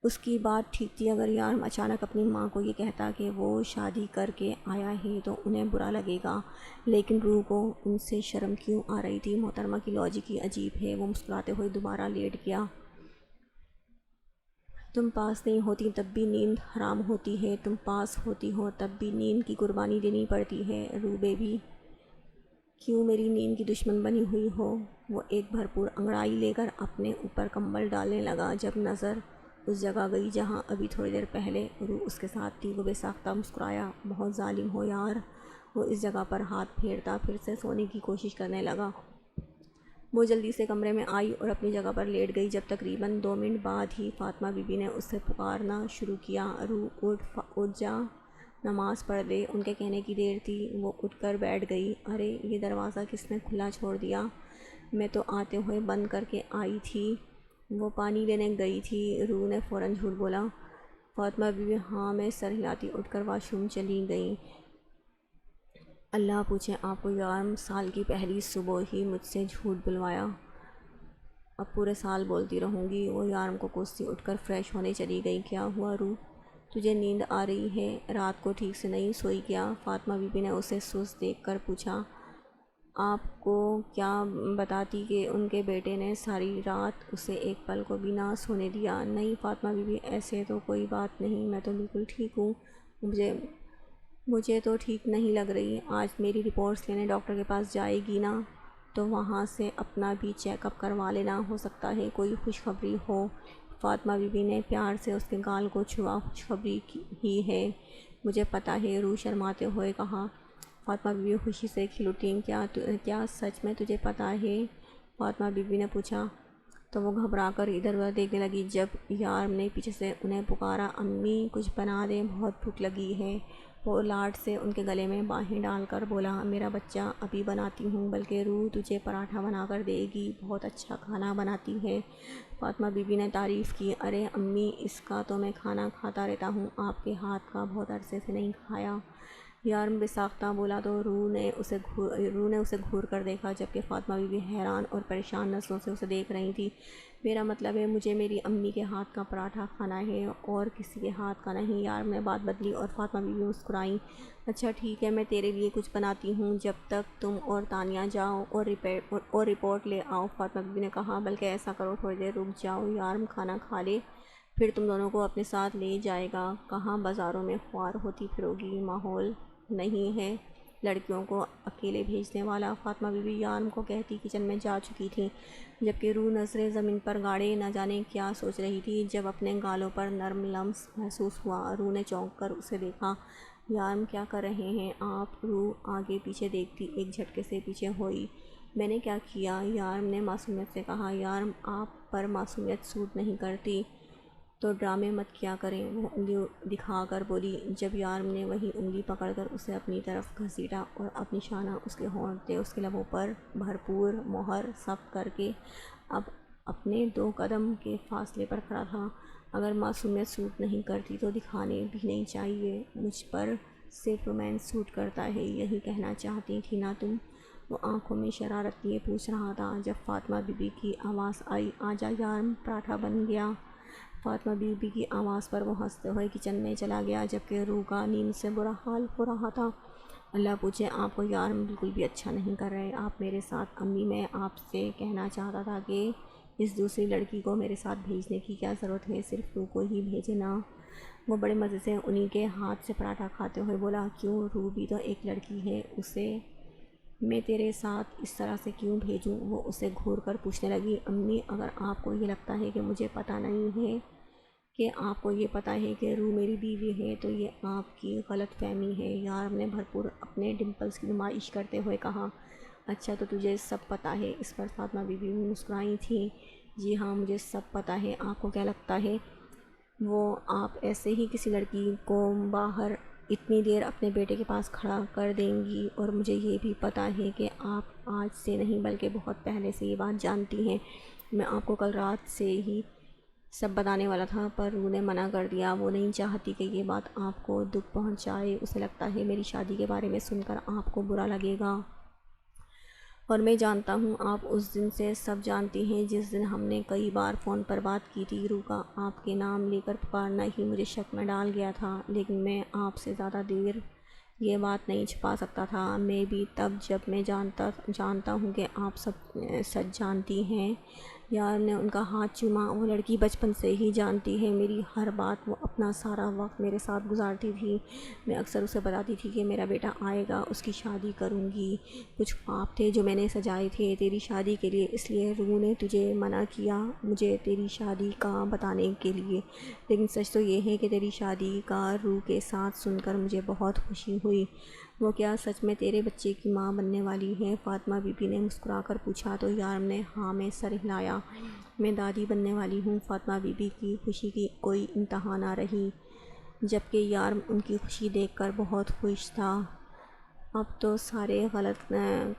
اس کی بات ٹھیک تھی، اگر یارم اچانک اپنی ماں کو یہ کہتا کہ وہ شادی کر کے آیا ہے تو انہیں برا لگے گا، لیکن روح کو ان سے شرم کیوں آ رہی تھی؟ محترمہ کی لاجک ہی عجیب ہے۔ وہ مسکراتے ہوئے دوبارہ لیٹ گیا۔ تم پاس نہیں ہوتی تب بھی نیند حرام ہوتی ہے، تم پاس ہوتی ہو تب بھی نیند کی قربانی دینی پڑتی ہے۔ روح بیبی، کیوں میری نیند کی دشمن بنی ہوئی ہو؟ وہ ایک بھرپور انگڑائی لے کر اپنے اوپر کمبل ڈالنے لگا۔ جب نظر اس جگہ گئی جہاں ابھی تھوڑی دیر پہلے روح اس کے ساتھ تھی، وہ بے ساختہ مسکرایا۔ بہت ظالم ہو یار۔ وہ اس جگہ پر ہاتھ پھیرتا پھر سے سونے کی کوشش کرنے لگا۔ وہ جلدی سے کمرے میں آئی اور اپنی جگہ پر لیٹ گئی۔ جب تقریباً 2 منٹ بعد ہی فاطمہ بی بی نے اسے پکارنا شروع کیا، روح اٹھ جا، نماز پڑھ لے۔ ان کے کہنے کی دیر تھی، وہ اٹھ کر بیٹھ گئی۔ ارے یہ دروازہ کس نے کھلا چھوڑ دیا؟ میں تو آتے ہوئے بند کر کے آئی تھی، وہ پانی لینے گئی تھی۔ روح نے فوراً جھوٹ بولا۔ فاطمہ بی بی ہاں میں سر ہلاتی اٹھ کر واش روم چلی گئیں۔ اللہ پوچھے آپ کو یارم سال کی پہلی صبح ہی مجھ سے جھوٹ بلوایا، اب پورے سال بولتی رہوں گی۔ وہ یارم کو کوستی اٹھ کر فریش ہونے چلی گئی۔ کیا ہوا روح، تجھے نیند آ رہی ہے؟ رات کو ٹھیک سے نہیں سوئی کیا؟ فاطمہ بی بی نے اسے سست دیکھ کر پوچھا۔ آپ کو کیا بتاتی کہ ان کے بیٹے نے ساری رات اسے ایک پل کو بھی نہ سونے دیا؟ نہیں فاطمہ بی بی، ایسے تو کوئی بات نہیں، میں تو بالکل ٹھیک ہوں، مجھے تو ٹھیک نہیں لگ رہی۔ آج میری رپورٹس لینے ڈاکٹر کے پاس جائے گی نا، تو وہاں سے اپنا بھی چیک اپ کروا لینا، ہو سکتا ہے کوئی خوشخبری ہو۔ فاطمہ بی بی نے پیار سے اس کے گال کو چھوا۔ خوشخبری ہی ہے، مجھے پتہ ہے، روح شرماتے ہوئے کہا۔ فاطمہ بی بی خوشی سے کھل اٹھیں۔ کیا سچ میں تجھے پتہ ہے؟ فاطمہ بی بی نے پوچھا تو وہ گھبرا کر ادھر ادھر دیکھنے لگی۔ جب یارم نے پیچھے سے انہیں پکارا، امی کچھ بنا دیں، بہت بھوک لگی ہے، وہ لاڈ سے ان کے گلے میں باہیں ڈال کر بولا، میرا بچہ ابھی بناتی ہوں، بلکہ روح تجھے پراٹھا بنا کر دے گی، بہت اچھا کھانا بناتی ہے۔ فاطمہ بی بی نے تعریف کی۔ ارے امی، اس کا تو میں کھانا کھاتا رہتا ہوں، آپ کے ہاتھ کا بہت عرصے سے نہیں کھایا، یارم بے ساختہ بولا تو روح نے اسے گھور کر دیکھا، جبکہ فاطمہ بی بی حیران اور پریشان نظروں سے اسے دیکھ رہی تھی۔ میرا مطلب ہے مجھے میری امی کے ہاتھ کا پراٹھا کھانا ہے اور کسی کے ہاتھ کا نہیں۔ یارم نے بات بدلی اور فاطمہ بی بی مسکرائیں۔ اچھا ٹھیک ہے، میں تیرے لیے کچھ بناتی ہوں، جب تک تم اور تانیہ جاؤ اور رپورٹ لے آؤ، فاطمہ بی بی نے کہا۔ بلکہ ایسا کرو، تھوڑی دیر رک جاؤ، یارم کھانا کھا لے، پھر تم دونوں کو اپنے ساتھ لے جائے گا، کہاں بازاروں میں خوار ہوتی پھرو گی، ماحول نہیں ہے لڑکیوں کو اکیلے بھیجنے والا۔ فاطمہ بی بی یارم کو کہتی کچن میں جا چکی تھی، جبکہ روح نظریں زمین پر گاڑے نہ جانے کیا سوچ رہی تھی۔ جب اپنے گالوں پر نرم لمس محسوس ہوا، روح نے چونک کر اسے دیکھا۔ یارم کیا کر رہے ہیں آپ؟ روح آگے پیچھے دیکھتی ایک جھٹکے سے پیچھے ہوئی۔ میں نے کیا کیا؟ یارم نے معصومیت سے کہا۔ یارم آپ پر معصومیت سوٹ نہیں کرتی تو ڈرامے مت کیا کریں، وہ انگلی دکھا کر بولی۔ جب یارم نے وہی انگلی پکڑ کر اسے اپنی طرف گھسیٹا اور اپنی شانہ اس کے ہونٹ دے اس کے لبوں پر بھرپور مہر سخت کر کے اب اپنے 2 قدم کے فاصلے پر کھڑا تھا۔ اگر معصومیت سوٹ نہیں کرتی تو دکھانے بھی نہیں چاہیے، مجھ پر صرف رومانس سوٹ کرتا ہے، یہی کہنا چاہتی تھی نا تم؟ وہ آنکھوں میں شرارت لیے پوچھ رہا تھا۔ جب فاطمہ بی بی کی آواز آئی، آجا یارم پراٹھا بن گیا۔ فاطمہ بی بی کی آواز پر وہ ہنستے ہوئے کچن میں چلا گیا، جبکہ روح کا نیند سے برا حال ہو رہا تھا۔ اللہ پوچھے آپ کو یارم بالکل بھی اچھا نہیں کر رہے آپ میرے ساتھ۔ امی میں آپ سے کہنا چاہتا تھا کہ اس دوسری لڑکی کو میرے ساتھ بھیجنے کی کیا ضرورت ہے، صرف روح کو ہی بھیجے نا۔ وہ بڑے مزے سے انہی کے ہاتھ سے پراٹھا کھاتے ہوئے بولا، کیوں؟ روح بھی تو ایک لڑکی ہے، اسے میں تیرے ساتھ اس طرح سے کیوں بھیجوں؟ وہ اسے گھور کر پوچھنے لگی۔ امی اگر آپ کو یہ لگتا ہے کہ مجھے پتہ نہیں ہے کہ آپ کو یہ پتہ ہے کہ روح میری بیوی ہے تو یہ آپ کی غلط فہمی ہے، یارم نے بھرپور اپنے ڈمپلز کی نمائش کرتے ہوئے کہا۔ اچھا تو تجھے سب پتہ ہے؟ اس پر فاطمہ بی بی مسکرائی تھی۔ جی ہاں مجھے سب پتہ ہے، آپ کو کیا لگتا ہے وہ آپ ایسے ہی کسی لڑکی کو باہر اتنی دیر اپنے بیٹے کے پاس کھڑا کر دیں گی؟ اور مجھے یہ بھی پتہ ہے کہ آپ آج سے نہیں بلکہ بہت پہلے سے یہ بات جانتی ہیں، میں آپ کو کل رات سے ہی سب بتانے والا تھا، پر روح نے منع کر دیا۔ وہ نہیں چاہتی کہ یہ بات آپ کو دکھ پہنچائے، اسے لگتا ہے میری شادی کے بارے میں سن کر آپ کو برا لگے گا، اور میں جانتا ہوں آپ اس دن سے سب جانتی ہیں جس دن ہم نے کئی بار فون پر بات کی تھی۔ روح کا آپ کے نام لے کر پکارنا ہی مجھے شک میں ڈال گیا تھا، لیکن میں آپ سے زیادہ دیر یہ بات نہیں چھپا سکتا تھا، میں بھی تب جب میں جانتا ہوں کہ آپ سب سچ جانتی ہیں۔ یارم نے ان کا ہاتھ چوما۔ وہ لڑکی بچپن سے ہی جانتی ہے میری ہر بات، وہ اپنا سارا وقت میرے ساتھ گزارتی تھی، میں اکثر اسے بتاتی تھی کہ میرا بیٹا آئے گا، اس کی شادی کروں گی، کچھ خواب تھے جو میں نے سجائے تھے تیری شادی کے لیے، اس لیے روح نے تجھے منع کیا مجھے تیری شادی کا بتانے کے لیے، لیکن سچ تو یہ ہے کہ تیری شادی کا روح کے ساتھ سن کر مجھے بہت خوشی ہوئی۔ وہ کیا سچ میں تیرے بچے کی ماں بننے والی ہے؟ فاطمہ بی بی نے مسکرا کر پوچھا تو یارم نے ہاں میں سر ہلایا۔ میں دادی بننے والی ہوں۔ فاطمہ بی بی کی خوشی کی کوئی انتہا نہ رہی، جبکہ یارم ان کی خوشی دیکھ کر بہت خوش تھا۔ اب تو سارے غلط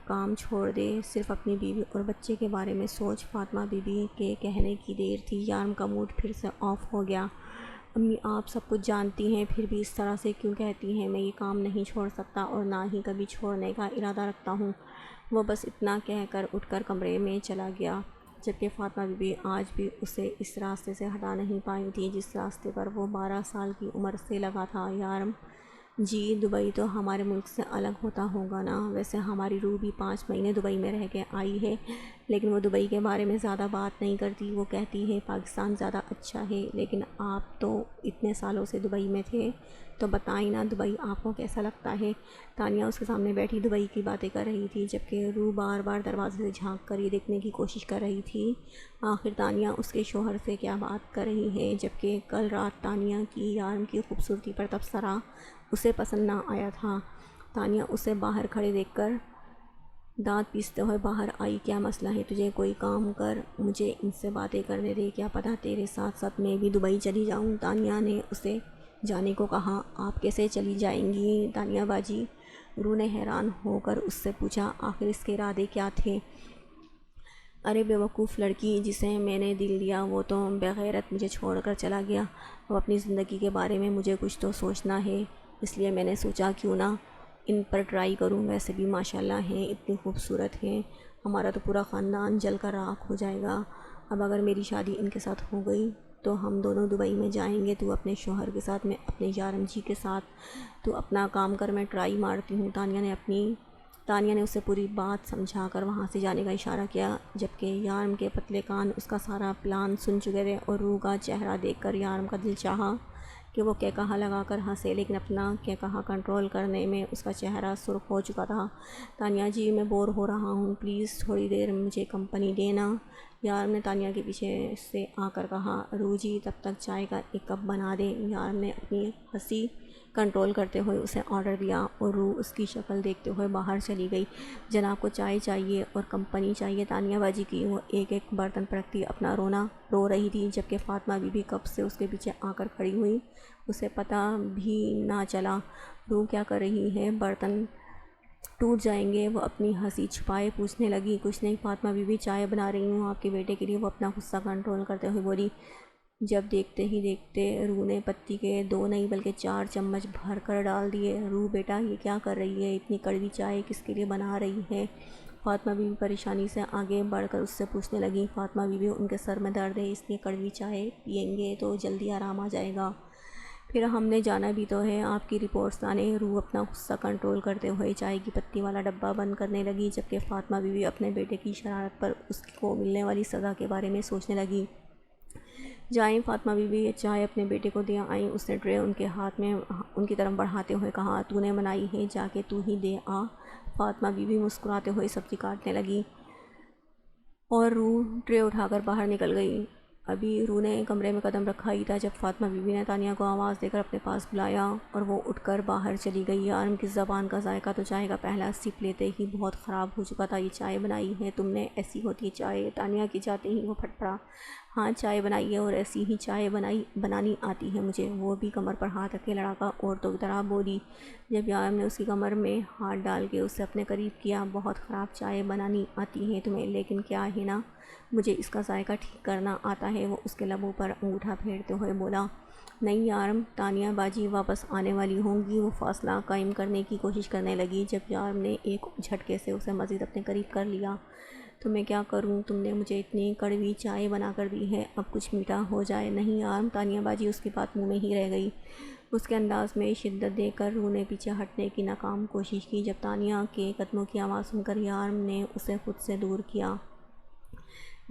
کام چھوڑ دے، صرف اپنی بیوی اور بچے کے بارے میں سوچ۔ فاطمہ بی بی کے کہنے کی دیر تھی، یارم کا موڈ پھر سے آف ہو گیا۔ امی آپ سب کچھ جانتی ہیں، پھر بھی اس طرح سے کیوں کہتی ہیں؟ میں یہ کام نہیں چھوڑ سکتا اور نہ ہی کبھی چھوڑنے کا ارادہ رکھتا ہوں۔ وہ بس اتنا کہہ کر اٹھ کر کمرے میں چلا گیا، جبکہ فاطمہ بی بی آج بھی اسے اس راستے سے ہٹا نہیں پائی تھی جس راستے پر وہ 12 سال کی عمر سے لگا تھا۔ یارم جی دبئی تو ہمارے ملک سے الگ ہوتا ہوگا نا؟ ویسے ہماری روح بھی 5 مہینے دبئی میں رہ کے آئی ہے، لیکن وہ دبئی کے بارے میں زیادہ بات نہیں کرتی، وہ کہتی ہے پاکستان زیادہ اچھا ہے، لیکن آپ تو اتنے سالوں سے دبئی میں تھے تو بتائیں نا دبئی آپ کو کیسا لگتا ہے؟ تانیہ اس کے سامنے بیٹھی دبئی کی باتیں کر رہی تھی، جبکہ روح بار بار دروازے سے جھانک کر یہ دیکھنے کی کوشش کر رہی تھی آخر تانیہ اس کے شوہر سے کیا بات کر رہی ہے، جبکہ کل رات تانیہ کی یارم کی خوبصورتی پر تبصرہ اسے پسند نہ آیا تھا۔ تانیہ اسے باہر کھڑے دیکھ کر دانت پیستے ہوئے باہر آئی۔ کیا مسئلہ ہے تجھے؟ کوئی کام کر، مجھے ان سے باتیں کرنے دے، کیا پتہ تیرے ساتھ ساتھ میں بھی دبئی چلی جاؤں۔ تانیہ نے اسے جانے کو کہا۔ آپ کیسے چلی جائیں گی تانیہ باجی؟ روح نے حیران ہو کر اس سے پوچھا۔ آخر اس کے ارادے کیا تھے؟ ارے بے وقوف لڑکی، جسے میں نے دل دیا وہ تو بغیرت مجھے چھوڑ کر چلا گیا، اب اپنی زندگی کے بارے میں مجھے کچھ تو سوچنا ہے، اس لیے میں نے سوچا کیوں نہ ان پر ٹرائی کروں، ویسے بھی ماشاءاللہ ہیں، اتنی خوبصورت ہیں، ہمارا تو پورا خاندان جل کر راکھ ہو جائے گا۔ اب اگر میری شادی ان کے ساتھ ہو گئی تو ہم دونوں دبئی میں جائیں گے، تو اپنے شوہر کے ساتھ، میں اپنے یارم جی کے ساتھ، تو اپنا کام کر، میں ٹرائی مارتی ہوں۔ تانیہ نے اپنی تانیہ نے اسے پوری بات سمجھا کر وہاں سے جانے کا اشارہ کیا، جبکہ یارم کے پتلے کان اس کا سارا پلان سن چکے تھے، اور روح کا چہرہ دیکھ کر یارم کا دل چاہا کہ وہ کہا لگا کر ہنسے، لیکن اپنا کہا کنٹرول کرنے میں اس کا چہرہ سرخ ہو چکا تھا۔ تانیہ جی، میں بور ہو رہا ہوں، پلیز تھوڑی دیر مجھے کمپنی دینا، یارم نے تانیہ کے پیچھے سے آ کر کہا۔ روح جی، تب تک چائے کا ایک کپ بنا دیں، یارم نے اپنی ہنسی کنٹرول کرتے ہوئے اسے آرڈر دیا، اور روح اس کی شکل دیکھتے ہوئے باہر چلی گئی۔ جناب کو چائے چاہیے اور کمپنی چاہیے، تانیہ باجی کی وہ ایک ایک برتن پرکھتی اپنا رونا رو رہی تھی، جبکہ فاطمہ بی بی کب سے اس کے پیچھے آ کر کھڑی ہوئی، اسے پتہ بھی نہ چلا۔ روح کیا کر رہی ہے، برتن ٹوٹ جائیں گے، وہ اپنی ہنسی چھپائے پوچھنے لگی۔ کچھ نہیں فاطمہ بی بی، چائے بنا رہی ہوں آپ کے بیٹے کے لیے، وہ اپنا غصہ کنٹرول کرتے ہوئے بولی۔ جب دیکھتے ہی دیکھتے روح نے پتی کے 2 نہیں بلکہ 4 چمچ بھر کر ڈال دیے۔ روح بیٹا، یہ کیا کر رہی ہے، اتنی کڑوی چائے کس کے لیے بنا رہی ہے، فاطمہ بی بی پریشانی سے آگے بڑھ کر اس سے پوچھنے لگی۔ فاطمہ بی بی، ان کے سر میں درد ہے، اس لیے کڑوی چائے پئیں گے تو جلدی آرام آ جائے گا، پھر ہم نے جانا بھی تو ہے آپ کی رپورٹس لانے۔ روح اپنا غصہ کنٹرول کرتے ہوئے چائے کی پتی والا ڈبہ بند کرنے لگی، جبکہ فاطمہ بی بی اپنے بیٹے کی شرارت پر اس کو ملنے والی سزا کے بارے میں سوچنے لگی۔ جائیں فاطمہ بی بی، یہ چائے اپنے بیٹے کو دے آئیں، اس نے ٹرے ان کے ہاتھ میں ان کی طرف بڑھاتے ہوئے کہا۔ تو نے منائی ہے، جا کے تو ہی دے آ، فاطمہ بی بی مسکراتے ہوئے سبزی کاٹنے لگی، اور روح ٹرے اٹھا کر باہر نکل گئی۔ ابھی روح نے کمرے میں قدم رکھا ہی تھا جب فاطمہ بی بی نے تانیہ کو آواز دے کر اپنے پاس بلایا، اور وہ اٹھ کر باہر چلی گئی۔ یارم کی زبان کا ذائقہ تو چائے کا پہلا سپ لیتے ہی بہت خراب ہو چکا تھا۔ یہ چائے بنائی ہے تم نے، ایسی ہوتی ہے چائے، تانیہ کی جاتے ہی وہ پھٹ پڑا۔ ہاں چائے بنائی ہے، اور ایسی ہی چائے بنانی آتی ہے مجھے، وہ بھی کمر پر ہاتھ رکھ کے لڑاکا عورتوں کی طرح بولی، جب یارم نے اس کی کمر میں ہاتھ ڈال کے اسے اپنے قریب کیا۔ بہت خراب چائے بنانی آتی ہے تمہیں، لیکن کیا ہے نا، مجھے اس کا ذائقہ ٹھیک کرنا آتا ہے، وہ اس کے لبوں پر انگوٹھا پھیرتے ہوئے بولا۔ نہیں یارم، تانیہ باجی واپس آنے والی ہوں گی، وہ فاصلہ قائم کرنے کی کوشش کرنے لگی، جب یارم نے ایک جھٹکے سے اسے مزید اپنے قریب کر لیا۔ تو میں کیا کروں، تم نے مجھے اتنی کڑوی چائے بنا کر دی ہے، اب کچھ میٹھا ہو جائے۔ نہیں یارم، تانیہ باجی اس کی بات منہ میں ہی رہ گئی۔ اس کے انداز میں شدت دیکھ کر روح نے پیچھے ہٹنے کی ناکام کوشش کی، جب تانیہ کے قدموں کی آواز سن کر یارم نے اسے خود سے دور کیا۔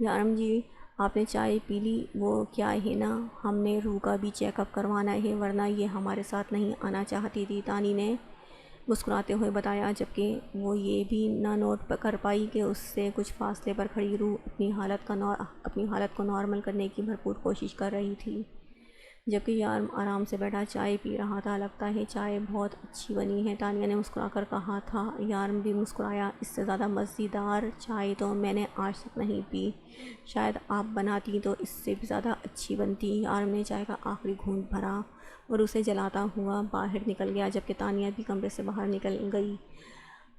یارم جی، آپ نے چائے پی لی، وہ کیا ہے نا، ہم نے روح کا بھی چیک اپ کروانا ہے، ورنہ یہ ہمارے ساتھ نہیں آنا چاہتی تھی، تانی نے مسکراتے ہوئے بتایا، جبکہ وہ یہ بھی نہ نوٹ کر پائی کہ اس سے کچھ فاصلے پر کھڑی روح اپنی حالت کو نارمل کرنے کی بھرپور کوشش کر رہی تھی، جبکہ یارم آرام سے بیٹھا چائے پی رہا تھا۔ لگتا ہے چائے بہت اچھی بنی ہے، تانیہ نے مسکرا کر کہا تھا۔ یارم بھی مسکرایا۔ اس سے زیادہ مزیدار چائے تو میں نے آج تک نہیں پی، شاید آپ بناتی تو اس سے بھی زیادہ اچھی بنتی۔ یارم نے چائے کا آخری گھونٹ بھرا اور اسے جلاتا ہوا باہر نکل گیا، جبکہ تانیہ بھی کمرے سے باہر نکل گئی۔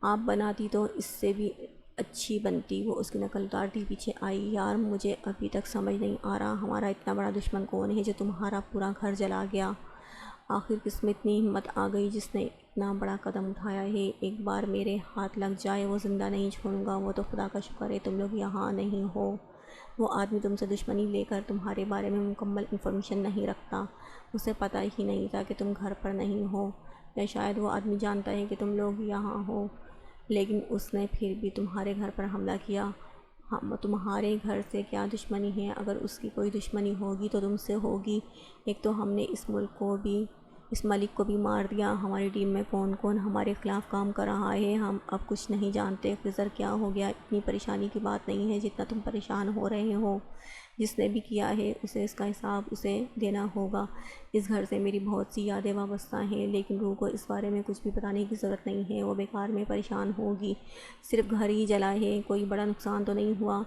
آپ بناتی تو اس سے بھی اچھی بنتی، وہ اس کی نقل اتارتی پیچھے آئی۔ یارم، مجھے ابھی تک سمجھ نہیں آ رہا ہمارا اتنا بڑا دشمن کون ہے جو تمہارا پورا گھر جلا گیا؟ آخر کس میں اتنی ہمت آ گئی جس نے اتنا بڑا قدم اٹھایا ہے؟ ایک بار میرے ہاتھ لگ جائے وہ زندہ نہیں چھوڑوں گا۔ وہ تو خدا کا شکر ہے تم لوگ یہاں نہیں ہو، وہ آدمی تم سے دشمنی لے کر تمہارے بارے میں مکمل انفارمیشن نہیں رکھتا، اسے پتہ ہی نہیں تھا کہ تم گھر پر نہیں ہو، یا شاید وہ آدمی جانتا ہے کہ تم لوگ یہاں ہو، لیکن اس نے پھر بھی تمہارے گھر پر حملہ کیا۔ تمہارے گھر سے کیا دشمنی ہے؟ اگر اس کی کوئی دشمنی ہوگی تو تم سے ہوگی۔ ایک تو ہم نے اس ملک کو بھی مار دیا، ہماری ٹیم میں کون کون ہمارے خلاف کام کر رہا ہے ہم اب کچھ نہیں جانتے۔ خضر کیا ہو گیا؟ اتنی پریشانی کی بات نہیں ہے جتنا تم پریشان ہو رہے ہو، جس نے بھی کیا ہے اسے اس کا حساب اسے دینا ہوگا۔ اس گھر سے میری بہت سی یادیں وابستہ ہیں، لیکن روح کو اس بارے میں کچھ بھی بتانے کی ضرورت نہیں ہے، وہ بیکار میں پریشان ہوگی، صرف گھر ہی جلا ہے، کوئی بڑا نقصان تو نہیں ہوا،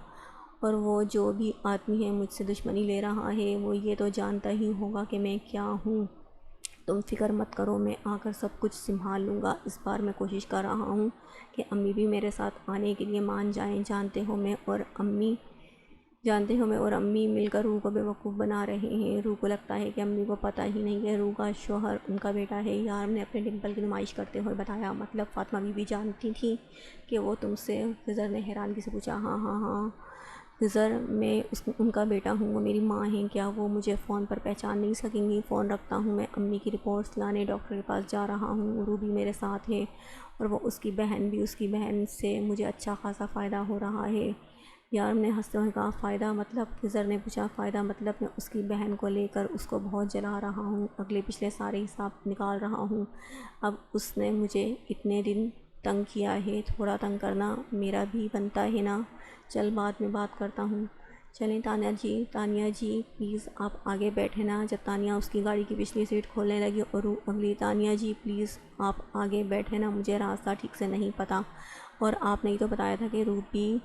اور وہ جو بھی آدمی ہے مجھ سے دشمنی لے رہا ہے وہ یہ تو جانتا ہی ہوگا کہ میں کیا ہوں۔ تم فکر مت کرو، میں آ کر سب کچھ سنبھال لوں گا۔ اس بار میں کوشش کر رہا ہوں کہ امی بھی میرے ساتھ آنے کے لیے مان جائیں۔ جانتے ہو میں اور امی مل کر روح کو بیوقوف بنا رہے ہیں۔ روح کو لگتا ہے کہ امی کو پتہ ہی نہیں کہ روح کا شوہر ان کا بیٹا ہے، یارم نے اپنے ڈمپل کی نمائش کرتے ہوئے بتایا۔ مطلب فاطمہ بی بی جانتی تھی کہ وہ تم سے؟ خضر نے حیرانگی سے پوچھا۔ ہاں ہاں ہاں، خضر میں ان کا بیٹا ہوں، وہ میری ماں ہیں، کیا وہ مجھے فون پر پہچان نہیں سکیں گی؟ فون رکھتا ہوں، میں امی کی رپورٹس لانے ڈاکٹر کے پاس جا رہا ہوں، روبی میرے ساتھ ہے اور وہ اس کی بہن بھی، اس کی بہن سے مجھے اچھا خاصا فائدہ ہو رہا ہے۔ یارم نے ہنستے ہوئے کہا فائدہ مطلب؟ خضر نے پوچھا فائدہ مطلب میں اس کی بہن کو لے کر اس کو بہت جلا رہا ہوں، اگلے پچھلے سارے حساب نکال رہا ہوں۔ اب اس نے مجھے اتنے دن تنگ کیا ہے، تھوڑا تنگ کرنا میرا بھی بنتا ہے نا، چل بعد میں بات کرتا ہوں۔ چلیں تانیہ جی پلیز آپ آگے بیٹھے نا۔ جب تانیہ اس کی گاڑی کی پچھلی سیٹ کھولنے لگی اور اگلی، تانیہ جی پلیز آپ آگے بیٹھے نا، مجھے راستہ ٹھیک سے نہیں پتہ، اور آپ نے ہی تو بتایا تھا کہ روبی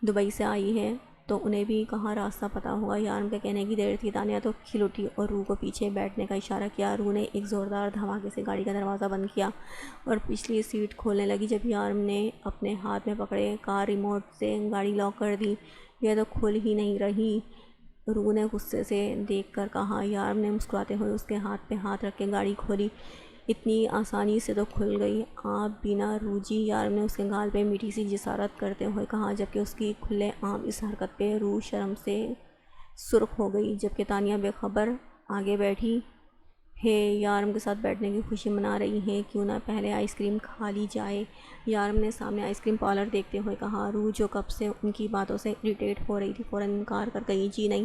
دبئی سے آئی ہے، تو انہیں بھی کہاں راستہ پتہ ہوگا۔ یارم کے کہنے کی دیر تھی، تانیہ تو کھل اٹھی اور روح کو پیچھے بیٹھنے کا اشارہ کیا۔ روح نے ایک زوردار دھماکے سے گاڑی کا دروازہ بند کیا اور پچھلی سیٹ کھولنے لگی۔ جب یارم نے اپنے ہاتھ میں پکڑے کار ریموٹ سے گاڑی لاک کر دی، یہ تو کھل ہی نہیں رہی، روح نے غصے سے دیکھ کر کہا۔ یارم نے مسکراتے ہوئے اس کے ہاتھ پہ ہاتھ رکھ کے گاڑی کھولی۔ اتنی آسانی سے تو کھل گئی آپ بھی نا روح جی، یارم نے اس کے گال پہ میٹھی سی جسارت کرتے ہوئے کہا، جبکہ اس کی کھلے عام اس حرکت پہ روح شرم سے سرخ ہو گئی، جبکہ تانیہ بے خبر آگے بیٹھی ہے، یارم کے ساتھ بیٹھنے کی خوشی منا رہی ہے، کیوں نہ پہلے آئس کریم کھا لی جائے۔ یارم نے سامنے آئس کریم پارلر دیکھتے ہوئے کہا۔ روح جو کب سے ان کی باتوں سے اریٹیٹ ہو رہی تھی فوراً انکار کر گئی، جی نہیں،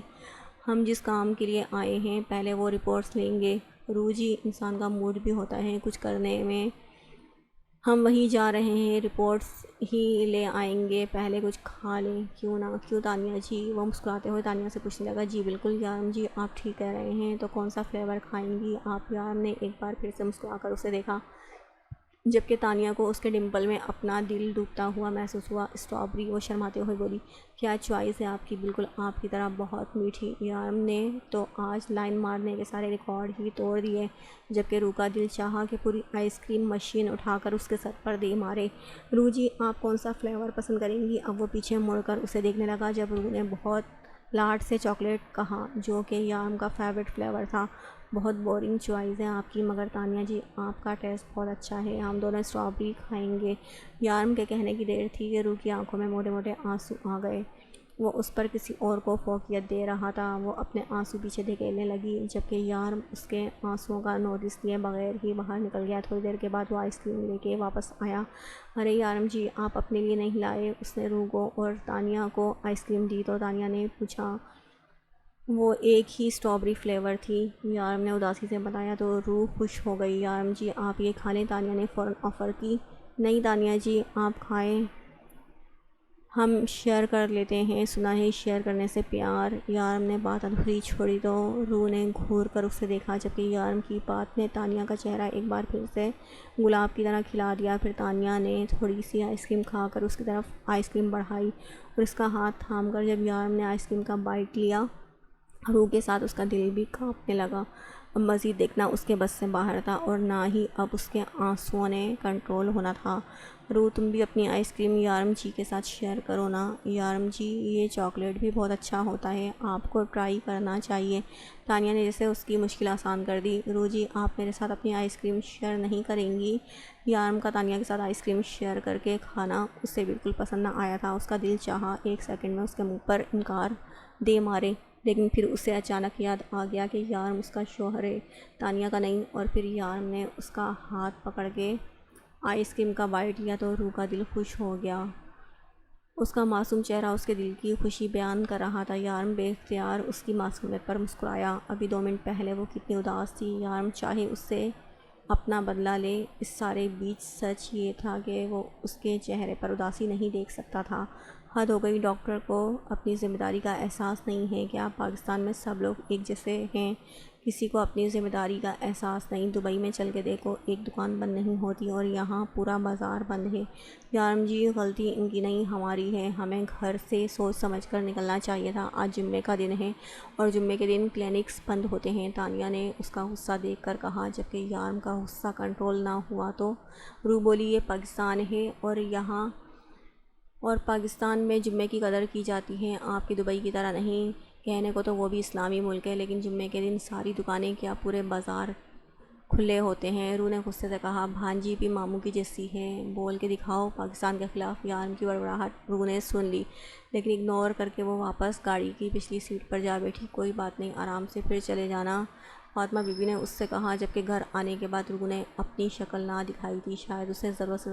ہم جس کام کے لیے آئے ہیں پہلے وہ رپورٹس لیں گے۔ روح جی انسان کا موڈ بھی ہوتا ہے کچھ کرنے میں، ہم وہیں جا رہے ہیں، رپورٹس ہی لے آئیں گے، پہلے کچھ کھا لیں کیوں نہ؟ کیوں تانیہ جی؟ وہ مسکراتے ہوئے تانیہ سے پوچھنے لگا۔ جی بالکل یارم جی، آپ ٹھیک کہہ رہے ہیں، تو کون سا فلیور کھائیں گی آپ؟ یارم نے ایک بار پھر سے مسکرا کر اسے دیکھا، جبکہ تانیہ کو اس کے ڈمپل میں اپنا دل ڈوبتا ہوا محسوس ہوا۔ اسٹرابری، وہ شرماتے ہوئے بولی۔ کیا چوائس ہے آپ کی، بالکل آپ کی طرح بہت میٹھی۔ یارم نے تو آج لائن مارنے کے سارے ریکارڈ ہی توڑ دیے، جبکہ روح کا دل چاہا کہ پوری آئس کریم مشین اٹھا کر اس کے سر پر دے مارے۔ روح جی آپ کون سا فلیور پسند کریں گی؟ اب وہ پیچھے مڑ کر اسے دیکھنے لگا، جب روح نے بہت لاڈ سے چاکلیٹ کہا، جو کہ یارم کا فیوریٹ فلیور تھا۔ بہت بورنگ چوائس ہے آپ کی، مگر تانیہ جی آپ کا ٹیسٹ بہت اچھا ہے، ہم دونوں اسٹرابری کھائیں گے۔ یارم کے کہنے کی دیر تھی کہ روح کی آنکھوں میں موٹے موٹے آنسو آ گئے، وہ اس پر کسی اور کو فوقیت دے رہا تھا، وہ اپنے آنسو پیچھے دھکیلنے لگی، جبکہ یارم اس کے آنسوؤں کا نوٹس لیے بغیر ہی باہر نکل گیا۔ تھوڑی دیر کے بعد وہ آئس کریم لے کے واپس آیا۔ ارے یارم جی آپ اپنے لیے نہیں لائے؟ اس نے روح کو اور تانیہ کو آئس کریم دی تو تانیہ نے پوچھا۔ وہ ایک ہی اسٹرابری فلیور تھی، یارم نے اداسی سے بتایا، تو روح خوش ہو گئی۔ یارم جی آپ یہ کھا لیں، تانیہ نے فوراً آفر کی۔ نہیں تانیہ جی آپ کھائیں، ہم شیئر کر لیتے ہیں، سنا ہے شیئر کرنے سے پیار۔ یارم نے بات ادھوری چھوڑی تو روح نے گھور کر اسے دیکھا، جبکہ یارم کی بات نے تانیہ کا چہرہ ایک بار پھر سے گلاب کی طرح کھلا دیا۔ پھر تانیہ نے تھوڑی سی آئس کریم کھا کر اس کی طرف آئس کریم بڑھائی اور اس کا ہاتھ تھام کر جب یارم نے آئس کریم کا بائٹ لیا، روح کے ساتھ اس کا دل بھی کانپنے لگا۔ اب مزید دیکھنا اس کے بس سے باہر تھا اور نہ ہی اب اس کے آنسوؤں نے کنٹرول ہونا تھا۔ روح تم بھی اپنی آئس کریم یارم جی کے ساتھ شیئر کرو نا۔ یارم جی یہ چاکلیٹ بھی بہت اچھا ہوتا ہے، آپ کو ٹرائی کرنا چاہیے۔ تانیہ نے جیسے اس کی مشکل آسان کر دی۔ روح جی آپ میرے ساتھ اپنی آئس کریم شیئر نہیں کریں گی؟ یارم کا تانیہ کے ساتھ آئس کریم شیئر کر کے کھانا اسے بالکل پسند نہ آیا تھا۔ اس کا دل چاہا ایک سیکنڈ میں اس کے منہ پر انکار دے مارے، لیکن پھر اسے اچانک یاد آ گیا کہ یارم اس کا شوہر ہے، تانیہ کا نہیں، اور پھر یارم نے اس کا ہاتھ پکڑ کے آئس کریم کا بائٹ لیا تو روح کا دل خوش ہو گیا۔ اس کا معصوم چہرہ اس کے دل کی خوشی بیان کر رہا تھا۔ یارم بے اختیار اس کی معصومیت پر مسکرایا۔ ابھی 2 منٹ پہلے وہ کتنی اداس تھی، یارم چاہے اس سے اپنا بدلہ لے، اس سارے بیچ سچ یہ تھا کہ وہ اس کے چہرے پر اداسی نہیں دیکھ سکتا تھا۔ حد ہو گئی، ڈاکٹر کو اپنی ذمہ داری کا احساس نہیں ہے کیا؟ پاکستان میں سب لوگ ایک جیسے ہیں، کسی کو اپنی ذمہ داری کا احساس نہیں؟ دبئی میں چل کے دیکھو، ایک دکان بند نہیں ہوتی اور یہاں پورا بازار بند ہے۔ یارم جی غلطی ان کی نہیں ہماری ہے، ہمیں گھر سے سوچ سمجھ کر نکلنا چاہیے تھا، آج جمعے کا دن ہے اور جمعے کے دن کلینکس بند ہوتے ہیں، تانیہ نے اس کا غصہ دیکھ کر کہا، جبکہ یارم کا غصہ کنٹرول نہ ہوا تو روح بولی، یہ پاکستان ہے اور پاکستان میں جمعے کی قدر کی جاتی ہے، آپ کی دبئی کی طرح نہیں۔ کہنے کو تو وہ بھی اسلامی ملک ہے، لیکن جمعے کے دن ساری دکانیں کیا پورے بازار کھلے ہوتے ہیں۔ روح نے غصے سے کہا، بھانجی بھی ماموں کی جیسی ہے، بول کے دکھاؤ۔ پاکستان کے خلاف یارم کی بڑبڑاہٹ روح نے سن لی، لیکن اگنور کر کے وہ واپس گاڑی کی پچھلی سیٹ پر جا بیٹھی۔ کوئی بات نہیں، آرام سے پھر چلے جانا، فاطمہ بی بی نے اس سے کہا، جبکہ گھر آنے کے بعد روح نے اپنی شکل نہ دکھائی تھی۔ شاید اسے ضرورت سے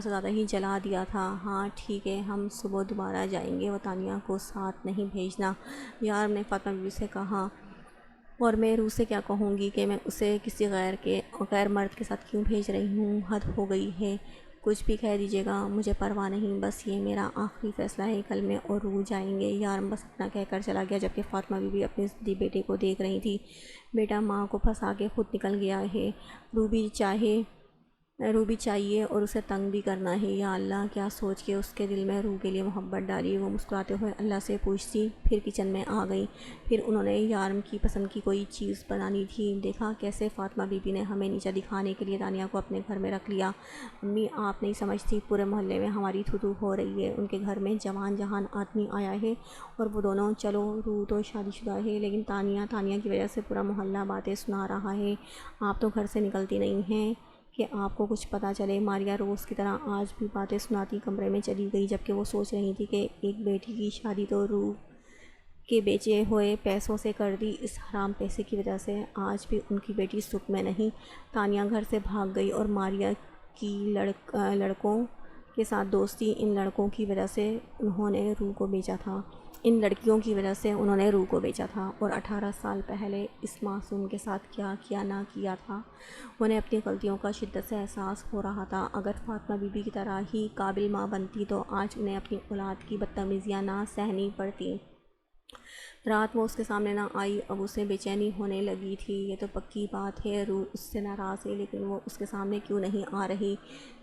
زیادہ ہی جلا دیا تھا۔ ہاں ٹھیک ہے، ہم صبح دوبارہ جائیں گے، وہ تانیہ کو ساتھ نہیں بھیجنا، یارم نے فاطمہ بی بی سے کہا۔ اور میں روح سے کیا کہوں گی کہ میں اسے کسی غیر مرد کے ساتھ کیوں بھیج رہی ہوں، حد ہو گئی ہے۔ کچھ بھی کہہ دیجیے گا، مجھے پرواہ نہیں، بس یہ میرا آخری فیصلہ ہے، کل میں اور روح جائیں گے۔ یارم بس اتنا کہہ کر چلا گیا، جبکہ فاطمہ بی بی اپنے ضدی بیٹے کو دیکھ رہی تھی۔ بیٹا ماں کو پھنسا کے خود نکل گیا ہے، روح بھی چاہیے اور اسے تنگ بھی کرنا ہے، یا اللہ، کیا سوچ کے اس کے دل میں روح کے لیے محبت ڈالی۔ وہ مسکراتے ہوئے اللہ سے پوچھتی، پھر کچن میں آ گئی۔ پھر انہوں نے یارم کی پسند کی کوئی چیز بنانی تھی۔ دیکھا کیسے فاطمہ بی بی نے ہمیں نیچا دکھانے کے لیے تانیہ کو اپنے گھر میں رکھ لیا۔ امی آپ نہیں سمجھتی، پورے محلے میں ہماری تھو ہو رہی ہے، ان کے گھر میں جوان جہان آدمی آیا ہے اور وہ دونوں، چلو روح تو شادی شدہ ہے، لیکن تانیہ کی وجہ سے پورا محلہ باتیں سنا رہا ہے۔ آپ تو گھر سے نکلتی نہیں ہیں کہ آپ کو کچھ پتہ چلے۔ ماریا روز کی طرح آج بھی باتیں سناتی کمرے میں چلی گئی، جبکہ وہ سوچ رہی تھی کہ ایک بیٹی کی شادی تو روح کے بیچے ہوئے پیسوں سے کر دی، اس حرام پیسے کی وجہ سے آج بھی ان کی بیٹی سکھ میں نہیں۔ تانیہ گھر سے بھاگ گئی اور ماریا کی لڑکوں کے ساتھ دوستی، ان لڑکیوں کی وجہ سے انہوں نے روح کو بیچا تھا اور 18 سال پہلے اس معصوم کے ساتھ کیا کیا نہ کیا تھا۔ انہیں اپنی غلطیوں کا شدت سے احساس ہو رہا تھا۔ اگر فاطمہ بی بی کی طرح ہی قابل ماں بنتی تو آج انہیں اپنی اولاد کی بدتمیزیاں نہ سہنی پڑتی۔ رات وہ اس کے سامنے نہ آئی، اب اسے بے چینی ہونے لگی تھی۔ یہ تو پکی بات ہے روح اس سے ناراض ہے، لیکن وہ اس کے سامنے کیوں نہیں آ رہی؟